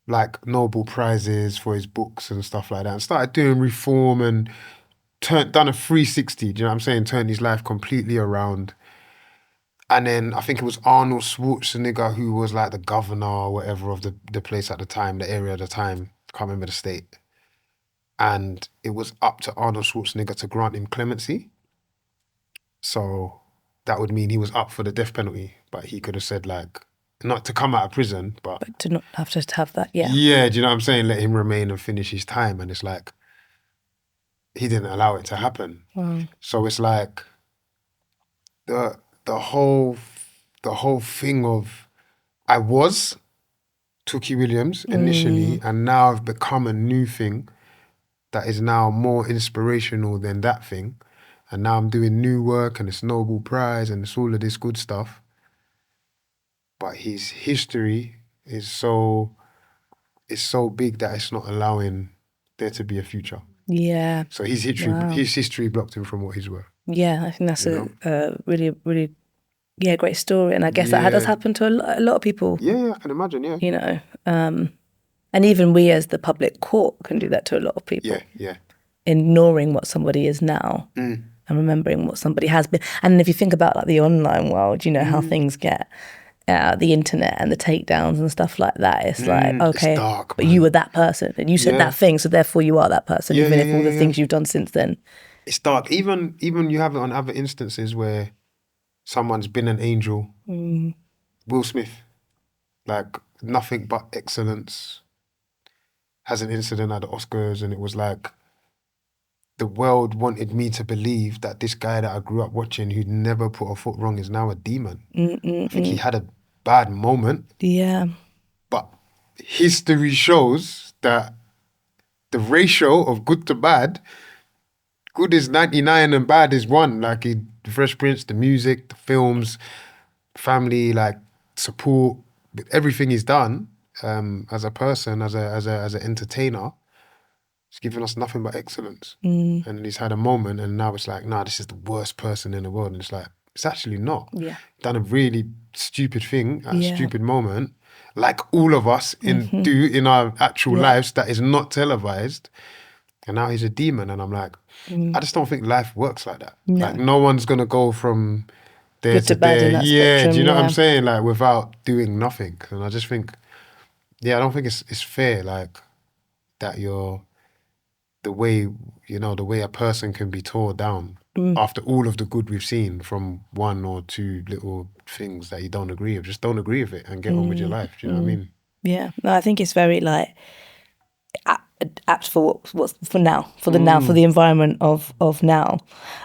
like Nobel Prizes for his books and stuff like that, and started doing reform and done a 360, do you know what I'm saying? Turned his life completely around. And then I think it was Arnold Schwarzenegger who was like the governor or whatever of the place at the time, the area at the time, can't remember the state. And it was up to Arnold Schwarzenegger to grant him clemency. So that would mean he was up for the death penalty, but he could have said like, not to come out of prison, but to not have to have that, yeah. Yeah, do you know what I'm saying? Let him remain and finish his time. And it's like, he didn't allow it to happen. Wow. So it's like the whole thing of, I was Tookie Williams initially, and now I've become a new thing that is now more inspirational than that thing. And now I'm doing new work and it's Nobel Prize and it's all of this good stuff. But his history is so is so big that it's not allowing there to be a future. Yeah. So his history blocked him from what he's worth. Yeah, I think that's a really, really, great story. And I guess that does happen to a lot of people. Yeah, I can imagine, yeah. You know, and even we as the public court can do that to a lot of people. Yeah. Ignoring what somebody is now and remembering what somebody has been. And if you think about like the online world, you know, how things get, the internet and the takedowns and stuff like that. It's like, okay, it's dark, but you were that person and you said that thing, so therefore you are that person, even if all the things you've done since then. It's dark. Even you have it on other instances where someone's been an angel. Will Smith, like nothing but excellence, has an incident at the Oscars, and it was like the world wanted me to believe that this guy that I grew up watching, who'd never put a foot wrong, is now a demon. I think he had a bad moment. Yeah. But history shows that the ratio of good to bad, good is 99 and bad is 1. Like the Fresh Prince, the music, the films, family, like support, everything he's done as a person, as an entertainer, he's given us nothing but excellence. And he's had a moment and now it's like, nah, this is the worst person in the world. And it's like, it's actually not. Yeah. Done a really stupid thing at a stupid moment, like all of us do in our actual lives that is not televised. And now he's a demon. And I'm like, I just don't think life works like that. No. Like no one's going to go from there Good to bad in that spectrum, do you know what I'm saying? Like without doing nothing. And I just think, I don't think it's fair, like that the way a person can be tore down after all of the good we've seen from one or two little things that you don't agree with. Just don't agree with it and get on with your life. Do you know what I mean? Yeah. No, I think it's very like apt for what's for now, for the now, for the environment of now.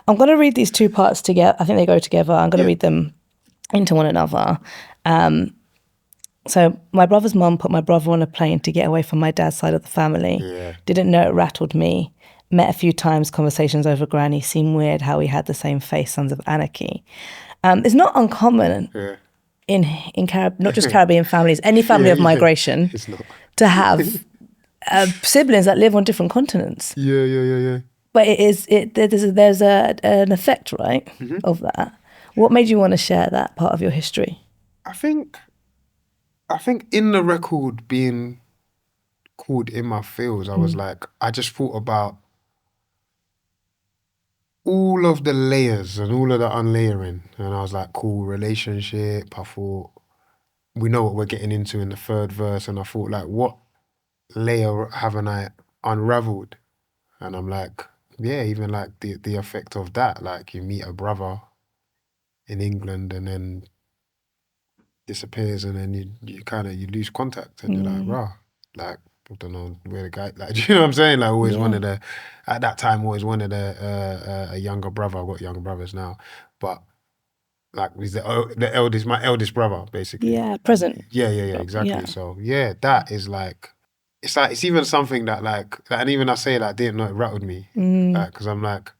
I'm going to read these two parts together. I think they go together. I'm going to read them into one another. So my brother's mum put my brother on a plane to get away from my dad's side of the family. Yeah. Didn't know it rattled me. Met a few times, conversations over granny. Seemed weird how we had the same face, Sons of Anarchy. It's not uncommon in not just Caribbean families, any family of migration, to have siblings that live on different continents. Yeah. But there's an effect, right, of that. What made you want to share that part of your history? I think in the record being called In My Feels, I was like, I just thought about all of the layers and all of the unlayering. And I was like, cool, relationship. I thought, we know what we're getting into in the third verse. And I thought, like, what layer haven't I unraveled? And I'm like, even like the effect of that. Like you meet a brother in England and then disappears and then you lose contact and you're like, rah, like, I don't know where the guy, like, do you know what I'm saying? Like always wanted at that time always wanted a younger brother. I've got younger brothers now, but like he's the eldest, my eldest brother, basically. Yeah, present. Yeah, exactly. Yeah. So that is like, it's even something that like, and even I say that I didn't know it rattled me. Like, cause I'm like,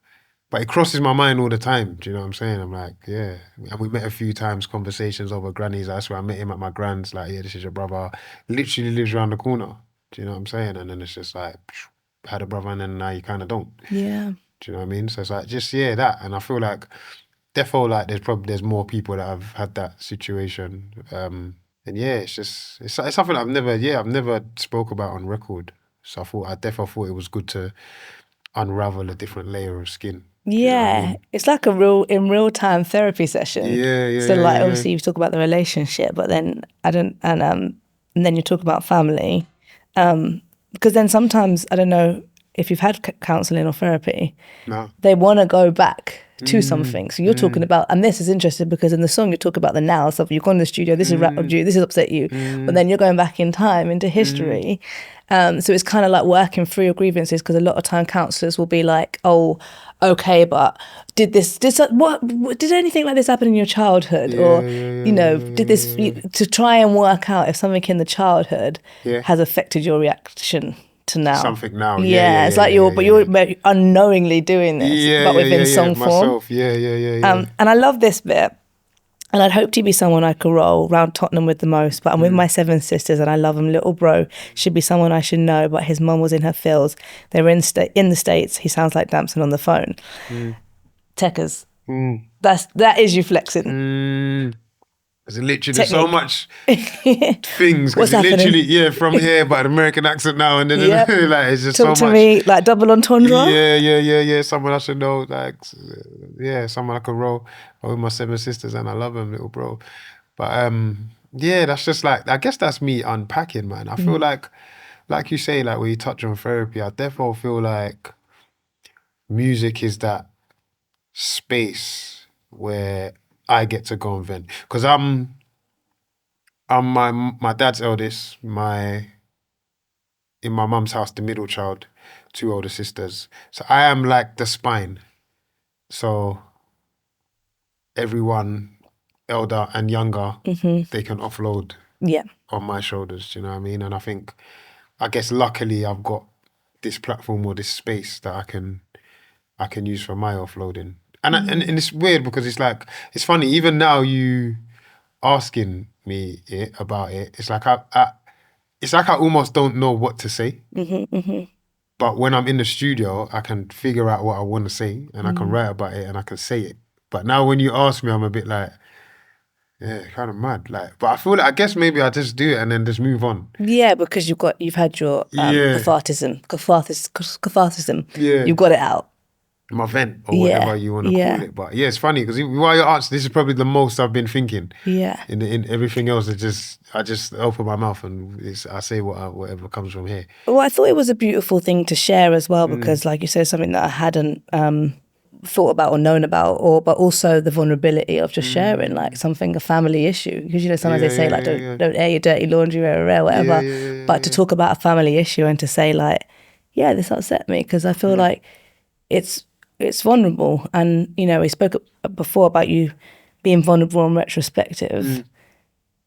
but it crosses my mind all the time. Do you know what I'm saying? I'm like, yeah. And we met a few times, conversations over grannies. That's where I met him at my grand's. Like, yeah, this is your brother. Literally lives around the corner. Do you know what I'm saying? And then it's just like, had a brother and then now you kind of don't. Yeah. Do you know what I mean? So it's like, just, that. And I feel like, defo like there's more people that have had that situation. And it's something I've never spoke about on record. So I defo thought it was good to unravel a different layer of skin. Yeah, it's like in real time therapy session. So like obviously you talk about the relationship, but then and then you talk about family, because then sometimes I don't know if you've had counselling or therapy. No. They want to go back to something. So you're talking about, and this is interesting because in the song you talk about the now. So you've gone to the studio, this has rattled you, this has upset you, but then you're going back in time into history. So it's kind of like working through your grievances, because a lot of time counsellors will be like, oh, okay, but did anything like this happen in your childhood? Did this, to try and work out if something in the childhood has affected your reaction to now. Something now. It's like you're unknowingly doing this, but within song form. Myself. Yeah. And I love this bit. And I'd hope to be someone I could roll round Tottenham with the most, but I'm with my 7 sisters and I love him. Little bro should be someone I should know, but his mum was in her fields. They were in the States. He sounds like Damson on the phone. Techers. That is you flexing. There's literally so much things. What's happening? Literally, from here, but an American accent now and then. Yep. Like, it's just Talk so to much. me, like double entendre. Yeah. Someone I should know, like, someone I could roll with my 7 sisters, and I love him, little bro. But that's just like, I guess that's me unpacking, man. I feel like you say, like when you touch on therapy, I definitely feel like music is that space where I get to go and vent, because I'm my dad's eldest, in my mum's house, the middle child, 2 older sisters. So I am like the spine. So everyone, elder and younger, they can offload on my shoulders. Do you know what I mean? And I guess luckily I've got this platform or this space that I can use for my offloading. And it's weird because it's like, it's funny, even now you asking me about it, it's like I almost don't know what to say. But when I'm in the studio, I can figure out what I want to say and I can write about it and I can say it. But now when you ask me, I'm a bit like, kind of mad. Like, but I feel like, I guess maybe I just do it and then just move on. Yeah, because you've had your catharsis. Yeah. You've got it out. My vent or whatever you want to call it. But it's funny because while you're answering, this is probably the most I've been thinking. Yeah. In everything else, I just open my mouth and I say whatever comes from here. Well, I thought it was a beautiful thing to share as well because, like you said, something that I hadn't thought about or known about, but also the vulnerability of just sharing, like a family issue. Because sometimes they say don't air your dirty laundry, whatever. But to talk about a family issue and to say like, this upset me because I feel like it's vulnerable. And we spoke before about you being vulnerable in retrospective,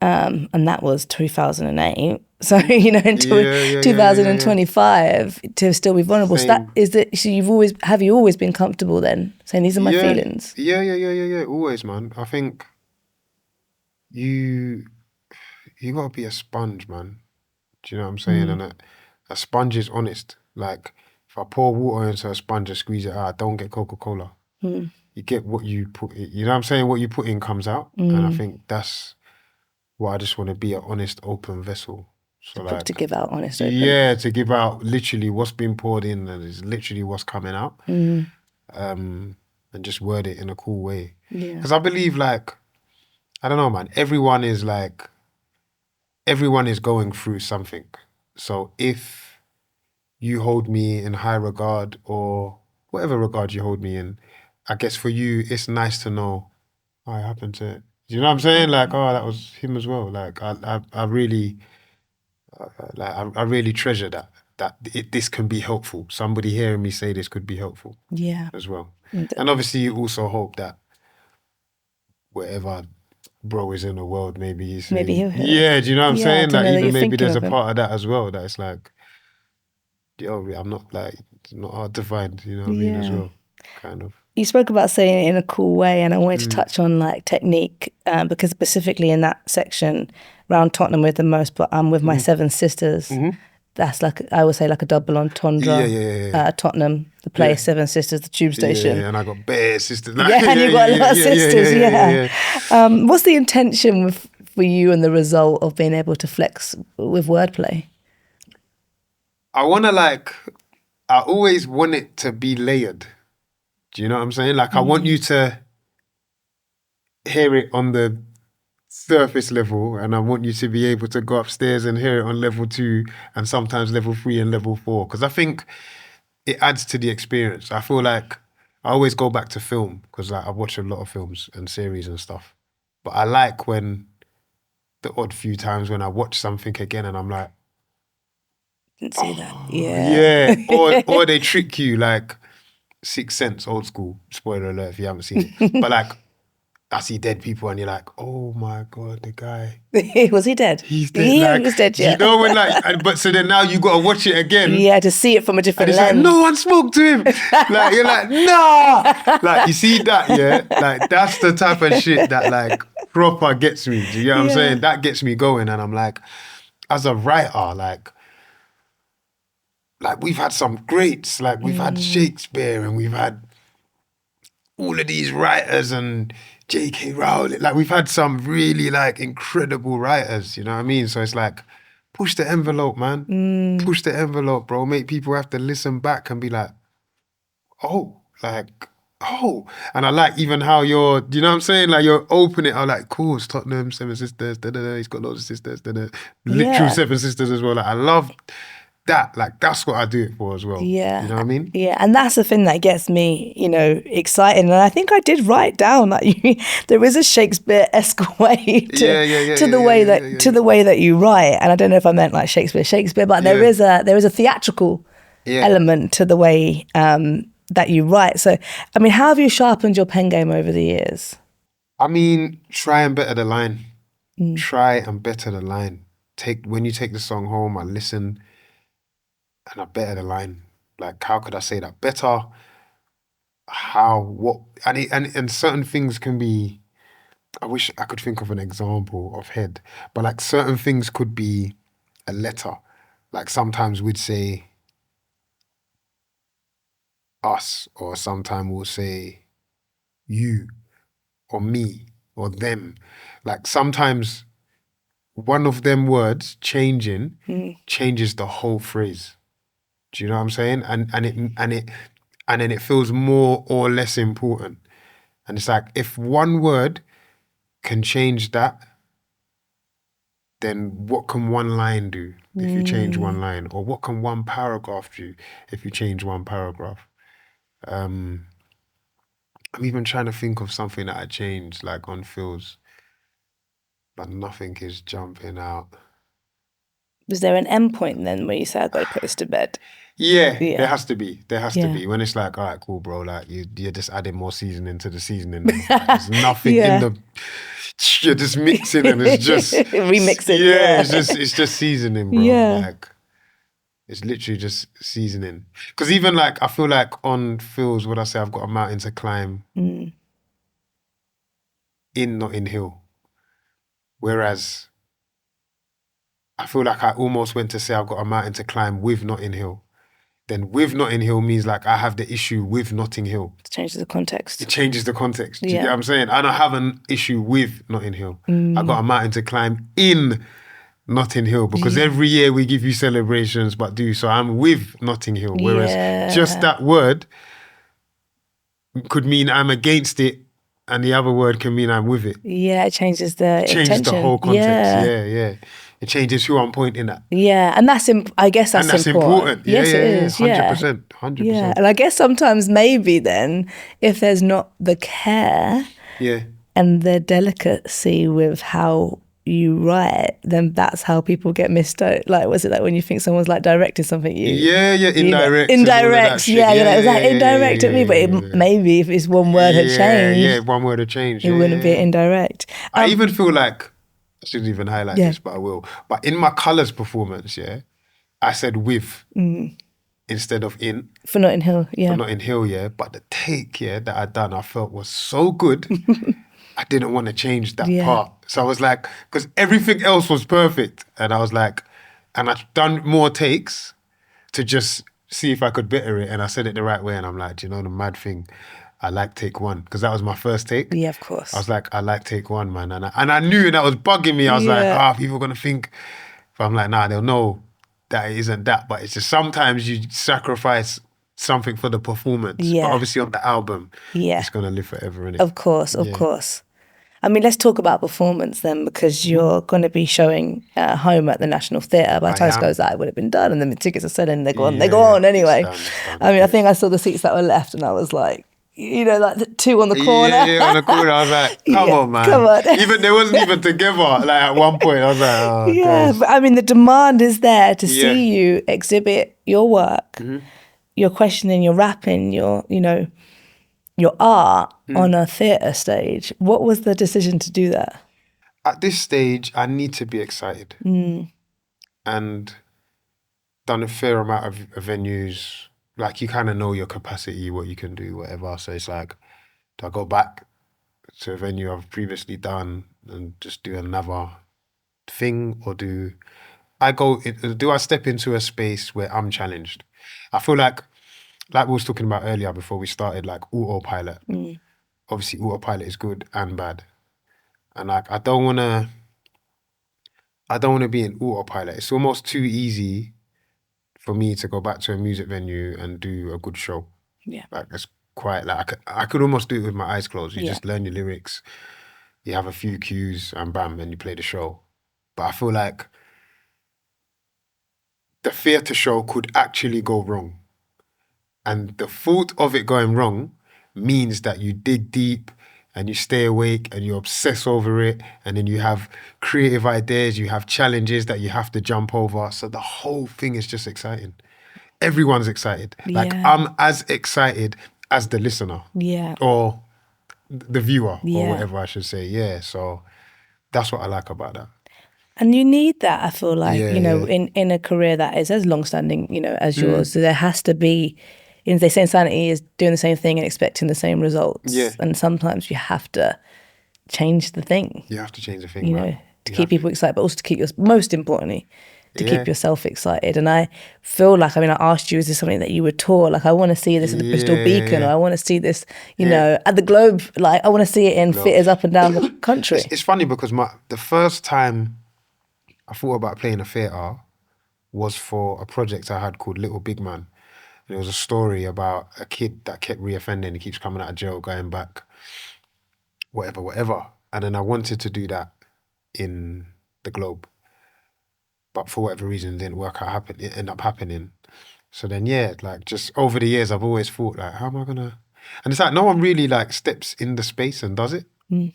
and that was 2008. So until 2025 to still be vulnerable. Same. So that is that. So have you always been comfortable then saying these are my feelings? Yeah. Always, man. I think you gotta be a sponge, man. Do you know what I'm saying? And a sponge is honest. Like, if I pour water into a sponge and squeeze it out, I don't get Coca-Cola. You get what you put in. You know what I'm saying? What you put in comes out. And I think that's what I just want to be, an honest, open vessel. So to give out honest, open. Yeah, to give out literally what's been poured in and is literally what's coming out. And just word it in a cool way. Because I believe, like, I don't know, man, everyone is going through something. So if you hold me in high regard or whatever regard you hold me in, I guess for you, it's nice to know I happened to it. Do you know what I'm saying? Like, oh, that was him as well. Like, I really, I really treasure that this can be helpful. Somebody hearing me say this could be helpful. Yeah. As well. And obviously, you also hope that whatever bro is in the world, maybe he'll hear. Do you know what I'm saying? Like, even maybe there's a part of that as well that it's like, I'm not like, it's not hard to find, you know what I mean, as well, kind of. You spoke about saying it in a cool way, and I wanted to touch on like technique, because specifically in that section around Tottenham with the most, but I'm with my 7 sisters. That's like, I would say, like a double entendre. Tottenham, the place, 7 sisters, the tube station. Yeah, and I got bare sisters. And you got a lot of sisters, what's the intention for you and the result of being able to flex with wordplay? I always want it to be layered. Do you know what I'm saying? Like, I want you to hear it on the surface level, and I want you to be able to go upstairs and hear it on level 2 and sometimes level 3 and level 4. Because I think it adds to the experience. I feel like I always go back to film because I watch a lot of films and series and stuff. But I like when the odd few times when I watch something again and I'm like, didn't see that. Yeah. Or they trick you, like Sixth Sense, old school. Spoiler alert if you haven't seen it. But like, I see dead people and you're like, oh my God, the guy. Was he dead? He's dead. He was dead, yeah. You know when but so then now you got to watch it again. Yeah, to see it from a different lens. Like, no one spoke to him. Like, you're like, nah. Like, you see that, yeah? Like, that's the type of shit that like proper gets me. Do you get what I'm Yeah. saying? That gets me going, and I'm like, as a writer, like we've had some greats, like we've had Shakespeare, and we've had all of these writers and J.K. Rowling. Like we've had some really like incredible writers, you know what I mean? So it's like, push the envelope, man. Push the envelope, bro. Make people have to listen back and be like, oh. And I like even how you're, you know what I'm saying? Like you're opening it, I'm like, cool, it's Tottenham, Seven Sisters, he's got loads of sisters, literal Seven Sisters as well. Like I love that. Like that's what I do it for as well. Yeah. You know what I mean? Yeah, and that's the thing that gets me, excited. And I think I did write down that there is a Shakespeare-esque way to the way that you write. And I don't know if I meant like Shakespeare, but there is a theatrical element to the way that you write. So, I mean, how have you sharpened your pen game over the years? I mean, try and better the line. Try and better the line. When you take the song home, I listen and I better the line. Like, how could I say that? Better, how, what, and certain things can be, I wish I could think of an example of head, but like certain things could be a letter. Like sometimes we'd say us, or sometimes we'll say you, or me, or them. Like sometimes one of them words changing changes the whole phrase. Do you know what I'm saying? And then it feels more or less important. And it's like if one word can change that, then what can one line do if you change one line? Or what can one paragraph do if you change one paragraph? I'm even trying to think of something that I changed, like on Phil's, but nothing is jumping out. Was there an endpoint then where you said, I've got to put this to bed? Yeah, there has to be. There has to be. When it's like, all right, cool, bro. Like you're just adding more seasoning to the seasoning. Like, there's nothing in the. You're just mixing and it's just remixing. Yeah, it's just seasoning, bro. Yeah. Like it's literally just seasoning. Because even like I feel like on Phil's, what I say, I've got a mountain to climb in Notting Hill. Whereas I feel like I almost went to say I've got a mountain to climb with Notting Hill. Then with Notting Hill means like I have the issue with Notting Hill. It changes the context. It changes the context. Do you get what I'm saying? I don't have an issue with Notting Hill. I got a mountain to climb in Notting Hill because every year we give you celebrations, so I'm with Notting Hill. Whereas just that word could mean I'm against it, and the other word can mean I'm with it. Yeah, it changes the changes the whole context. Yeah. It changes who I'm pointing at. Yeah, and I guess that's important. Yes, it is. 100%. 100%. Yeah, and I guess sometimes maybe then, if there's not the care and the delicacy with how you write, then that's how people get mistook. Like, was it like when you think someone's like directing something? Indirect. Indirect. Was that indirect at me? But maybe if it's one word had changed. One word had changed. It wouldn't be indirect. I even feel like, I shouldn't even highlight this, but I will. But in my colours performance, I said with instead of in. For Notting Hill, For Notting Hill, But the take, that I done, I felt was so good, I didn't want to change that part. So I was like, because everything else was perfect. And I was like, and I've done more takes to just see if I could better it. And I said it the right way. And I'm like, do you know the mad thing? I like take one, because that was my first take. Yeah, of course. I was like, I like take one, man. And I knew that was bugging me. I was like, people are going to think. But I'm like, nah, they'll know that it isn't that. But it's just sometimes you sacrifice something for the performance. Yeah. But obviously on the album, it's going to live forever, innit? Of course. I mean, let's talk about performance then, because you're going to be showing home at the National Theatre. By the time this goes out, it would have been done, and then the tickets are selling, they go on anyway. It's done. I mean, I think I saw the seats that were left, and I was like, like the two on the corner. Yeah, on the corner. I was like, come on, man. Come on. Even they wasn't even together. Like at one point, I was like, oh, guys. But I mean, the demand is there to see you exhibit your work, your questioning, your rapping, your art on a theatre stage. What was the decision to do that? At this stage, I need to be excited. And done a fair amount of venues. Like, you kind of know your capacity, what you can do, whatever. So it's like, do I go back to a venue I've previously done? and just do another thing, or do I step into a space where I'm challenged? I feel like we was talking about earlier before we started, like autopilot. Obviously, autopilot is good and bad, and like I don't want to be in autopilot. It's almost too easy for me to go back to a music venue and do a good show. Yeah. Like it's quite like I could almost do it with my eyes closed. You Yeah. just learn your lyrics, you have a few cues, and bam, and you play the show. But I feel like the theatre show could actually go wrong. And the thought of it going wrong means that you dig deep and you stay awake and you obsess over it. And then you have creative ideas, you have challenges that you have to jump over. So the whole thing is just exciting. Everyone's excited. Like Yeah. I'm as excited as the listener. Yeah. Or the viewer, Yeah. or whatever I should say. Yeah, so that's what I like about that. And you need that, I feel like, Yeah, you know, yeah. in a career that is as long-standing, you know, as yours. So there has to be, you know, they say insanity is doing the same thing and expecting the same results. Yeah. And sometimes you have to change the thing, You have to change the thing, you man. know, to keep people excited, but also to keep most importantly, to Yeah. keep yourself excited. And I feel like, I mean, I asked you, is this something that you were taught? Like, I want to see this at the Bristol Beacon, or I want to see this, you know, at the Globe. Like, I want to see it in theatres up and down the country. It's funny because the first time I thought about playing a theatre was for a project I had called Little Big Man. And it was a story about a kid that kept reoffending. He keeps coming out of jail, going back, whatever. And then I wanted to do that in the Globe. But for whatever reason, it didn't work out. It ended up happening. So then, yeah, like just over the years, I've always thought, like, how am I going to... And it's like no one really like steps in the space and does it.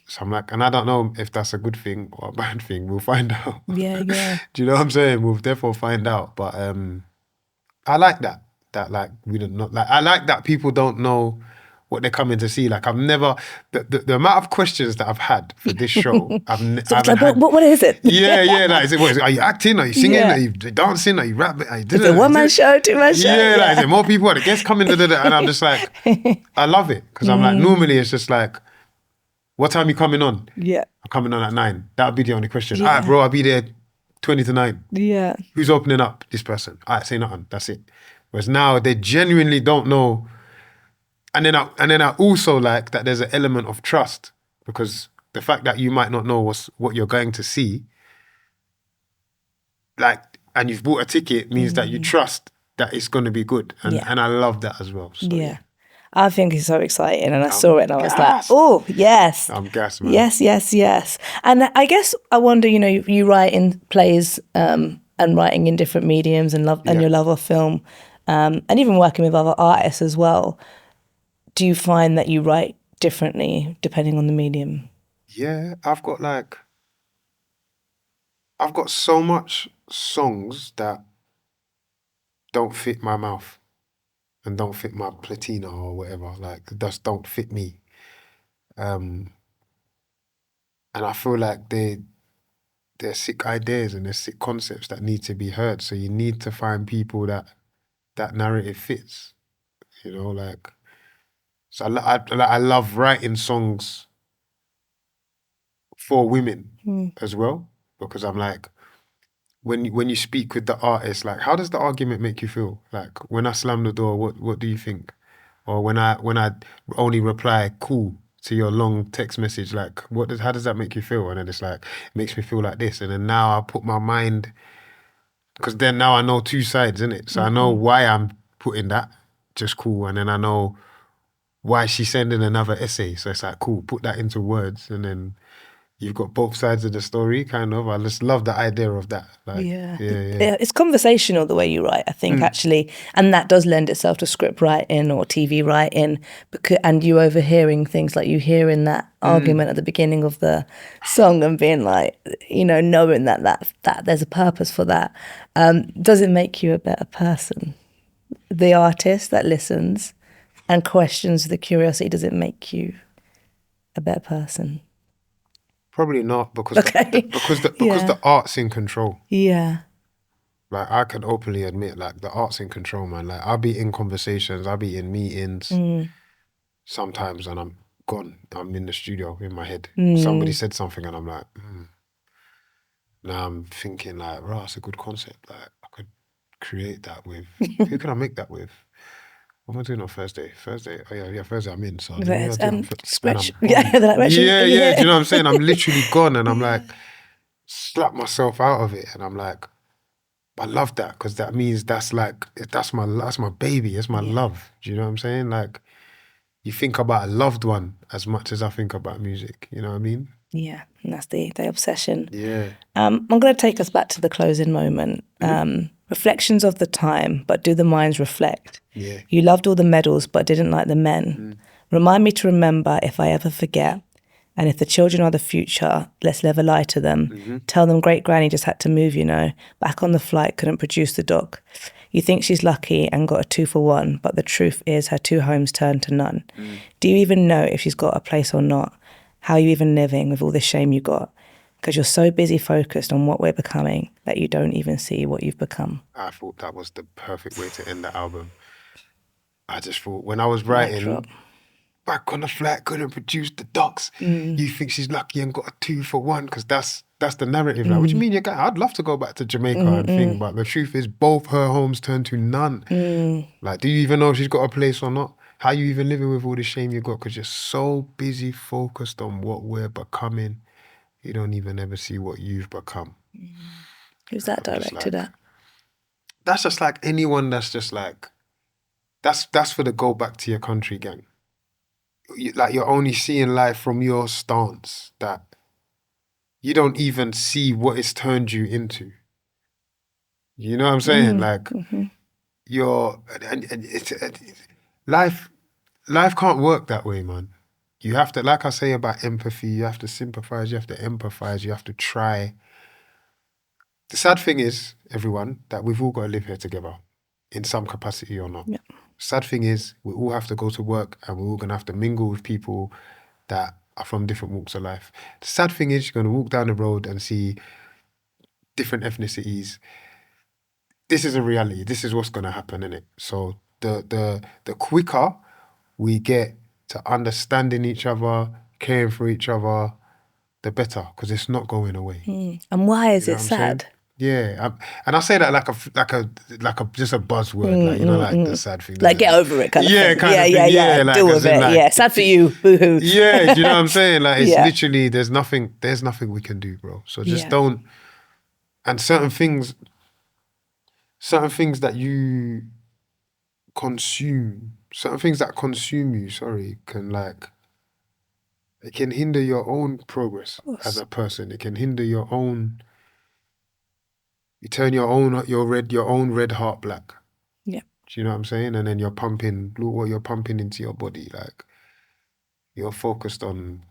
So I'm like, and I don't know if that's a good thing or a bad thing. We'll find out. Yeah. Do you know what I'm saying? We'll therefore find out. But I like that. That like we don't know. Like I like that people don't know what they're coming to see. Like I've never the amount of questions that I've had for this show. So it's like, what is it? Yeah. Like, are you acting? Are you singing? Yeah. Are you dancing? Are you rapping? Are you Is it one-man show, two-man show? Yeah, like is there more people? Are the guests coming? And I'm just like, I love it because I'm like, normally it's just like, what time you coming on? Yeah. I'm coming on at 9. That would be the only question. Yeah. All right, bro, I'll be there 20 to 9. Yeah. Who's opening up? This person. All right, say nothing. That's it. Whereas now they genuinely don't know. And then I also like that there's an element of trust, because the fact that you might not know what you're going to see, like, and you've bought a ticket means that you trust that it's going to be good. And I love that as well. So, yeah. I think it's so exciting, and I saw it and I was gassed. like, oh, yes. I'm gassed, man. Yes. And I guess I wonder, you know, you write in plays and writing in different mediums and your love of film and even working with other artists as well. Do you find that you write differently depending on the medium? Yeah, I've got so much songs that don't fit my mouth and don't fit my platina or whatever, like just don't fit me. And I feel like they're sick ideas and they're sick concepts that need to be heard. So you need to find people that narrative fits, you know, like. So I love writing songs for women as well, because I'm like, when you speak with the artist, like, how does the argument make you feel? Like, when I slam the door, what do you think? Or when I only reply cool to your long text message, like, how does that make you feel? And then it's like, it makes me feel like this. And then now I put my mind, because then now I know two sides, innit? So I know why I'm putting that, just cool. And then I know why she's sending another essay. So it's like, cool, put that into words, and then you've got both sides of the story, kind of. I just love the idea of that. Like, yeah. It's conversational the way you write, I think, actually. And that does lend itself to script writing or TV writing, and you overhearing things, like you hearing that argument at the beginning of the song and being like, you know, knowing that there's a purpose for that. Does it make you a better person? The artist that listens and questions the curiosity, does it make you a better person? Probably not, because the art's in control. Yeah. Like, I can openly admit, like, the art's in control, man. Like, I'll be in conversations, I'll be in meetings sometimes, and I'm gone. I'm in the studio in my head. Mm. Somebody said something and I'm like, Now I'm thinking like, it's a good concept. Like I could create that with, who can I make that with? What am I doing on Thursday? Thursday, Thursday I'm in. So let me do it on Scratch. Yeah, they're like, Wretch, yeah. Do you know what I'm saying? I'm literally gone and I'm like, slap myself out of it. And I'm like, I love that because that means that's my baby. It's my love. Do you know what I'm saying? Like, you think about a loved one as much as I think about music. You know what I mean? Yeah, and that's the obsession. Yeah. I'm going to take us back to the closing moment. Reflections of the time, but do the minds reflect? Yeah. You loved all the medals, but didn't like the men. Remind me to remember if I ever forget. And if the children are the future, let's live a lie to them. Tell them great granny just had to move, back on the flight, couldn't produce the doc. You think she's lucky and got a 2-for-1, but the truth is her 2 homes turned to none. Do you even know if she's got a place or not? How are you even living with all this shame you got? Because you're so busy focused on what we're becoming that you don't even see what you've become. I thought that was the perfect way to end the album. I just thought when I was writing, back on the flat, couldn't produce the docs. You think she's lucky and got a 2-for-1 because that's the narrative. Like, what do you mean? I'd love to go back to Jamaica and think, but the truth is both her homes turned to none. Like, do you even know if she's got a place or not? How you even living with all the shame you got? Because you're so busy focused on what we're becoming, you don't even ever see what you've become. Who's that directed at? That's just like anyone that's just like, that's for the go back to your country gang. You're only seeing life from your stance, that you don't even see what it's turned you into. You know what I'm saying? Life can't work that way, man. You have to, like I say about empathy, you have to sympathize, you have to empathize, you have to try. The sad thing is, everyone, that we've all got to live here together in some capacity or not. Yeah. Sad thing is, we all have to go to work and we're all going to have to mingle with people that are from different walks of life. The sad thing is, you're going to walk down the road and see different ethnicities. This is a reality. This is what's going to happen, innit? So the quicker we get to understanding each other, caring for each other, the better, because it's not going away. And why is it sad? Yeah, and I say that like a just a buzzword, like the sad thing. Like get over it, kind of thing. Kind of thing. Yeah. Like, deal with it. Like, sad for you. Boo-hoo. Yeah, do you know what I'm saying? Like it's literally there's nothing we can do, bro. So just don't. And certain things that you consume, certain things that consume you, can like. It can hinder your own progress as a person. It can hinder your own. You turn your own red heart black. Yeah. Do you know what I'm saying? And then look what you're pumping into your body. Like you're focused on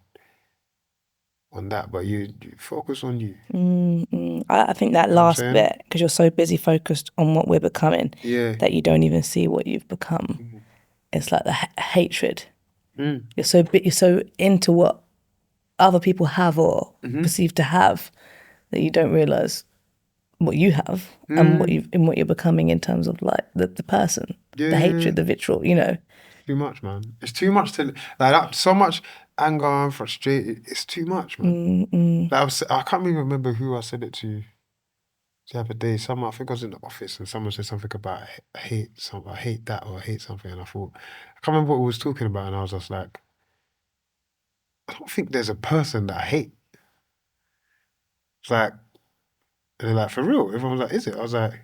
that, but you focus on you. I think that last bit, because you're so busy focused on what we're becoming, that you don't even see what you've become. It's like the hatred. You're so into what other people have or perceive to have that you don't realize what you have and what you're becoming in terms of like the person, the hatred, the vitriol. Too much, man. It's too much to like that. So much anger and frustration. It's too much, man. Like I can't even remember who I said it to the other day. I think I was in the office and someone said something about I hate that or I hate something, and I thought I can't remember what we was talking about, and I was just like, I don't think there's a person that I hate. It's like, and they're like, for real? Everyone was like, is it? I was like,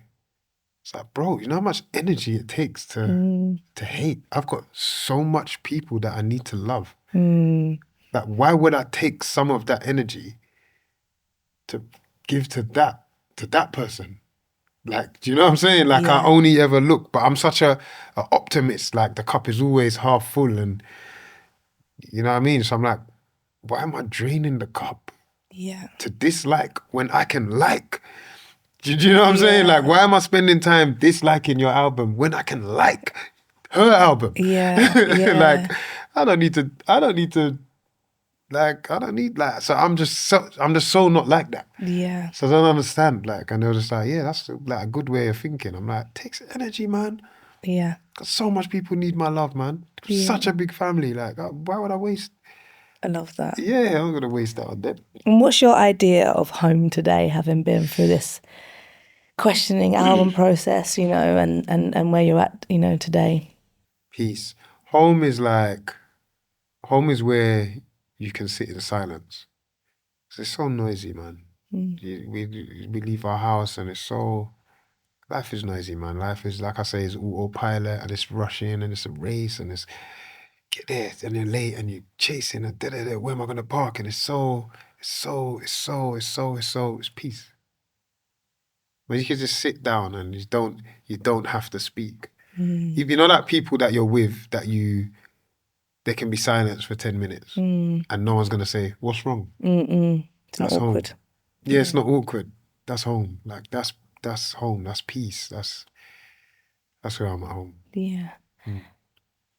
it's like, bro, you know how much energy it takes to hate? I've got so much people that I need to love. Like, why would I take some of that energy to give to that person? Like, do you know what I'm saying? Like, I only ever look, but I'm such a optimist. Like, the cup is always half full, and you know what I mean? So I'm like, why am I draining the cup? To dislike when I can like? Do you know what I'm saying? Like, why am I spending time disliking your album when I can like her album? Like, I don't need so I'm just so not like that. So I don't understand, like, and they were just like, that's like a good way of thinking. I'm like, it takes energy, man. Yeah. Because so much people need my love, man. Yeah. Such a big family. Like, why would I waste? I love that. Yeah, I'm gonna waste that on them. And what's your idea of home today, having been through this questioning album process, you know, and where you're at, you know, today? Peace. Home is where you can sit in silence. 'Cause it's so noisy, man. We leave our house and it's so... Life is noisy, man. Life is, like I say, is autopilot and it's rushing and it's a race and it's get there and you're late and you're chasing and where am I gonna park? And it's peace. When you can just sit down and you don't have to speak. If you know that people that you're with they can be silent for 10 minutes and no one's gonna say, what's wrong? It's not awkward. Home. Yeah, it's not awkward. That's home. Like that's home. That's peace. That's where I'm at home. Yeah.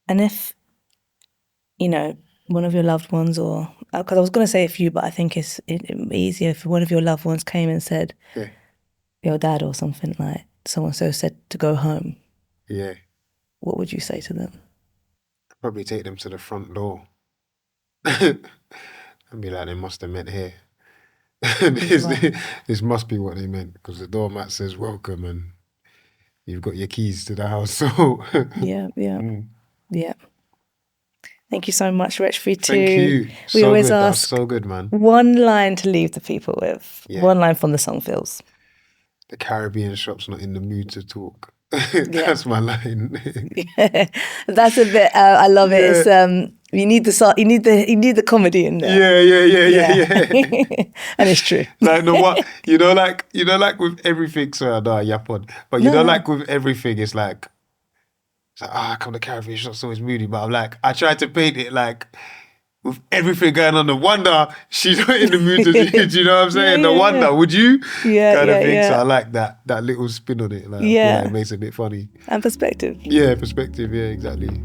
And if, you know, one of your loved ones, or because I was going to say a few, but I think it'd be easier if one of your loved ones came and said, yeah, your dad or something, like so said to go home. Yeah. What would you say to them? I'd probably take them to the front door and be like, they must have meant here. This must be what they meant, because the doormat says welcome and you've got your keys to the house. So yeah. Thank you so much, Wretch, for you too. Thank you. We always ask That's so good, man. One line to leave the people with. Yeah. One line from the song, Feels. The Caribbean shop's not in the mood to talk. That's my line. Yeah, that's a bit. I love it. It's you need the comedy in there. Yeah. And it's true. Like no what you know, like with everything. Sorry, I know I yap on, but like with everything, it's like come the Caribbean shop's always moody. But I'm like, I try to paint it like, with everything going on, no wonder she's not in the mood to do. Do you know what I'm saying? No wonder, would you? Yeah, kind of thing. Yeah. So I like that little spin on it. Like, it makes it a bit funny. And perspective. Yeah, perspective. Yeah, exactly.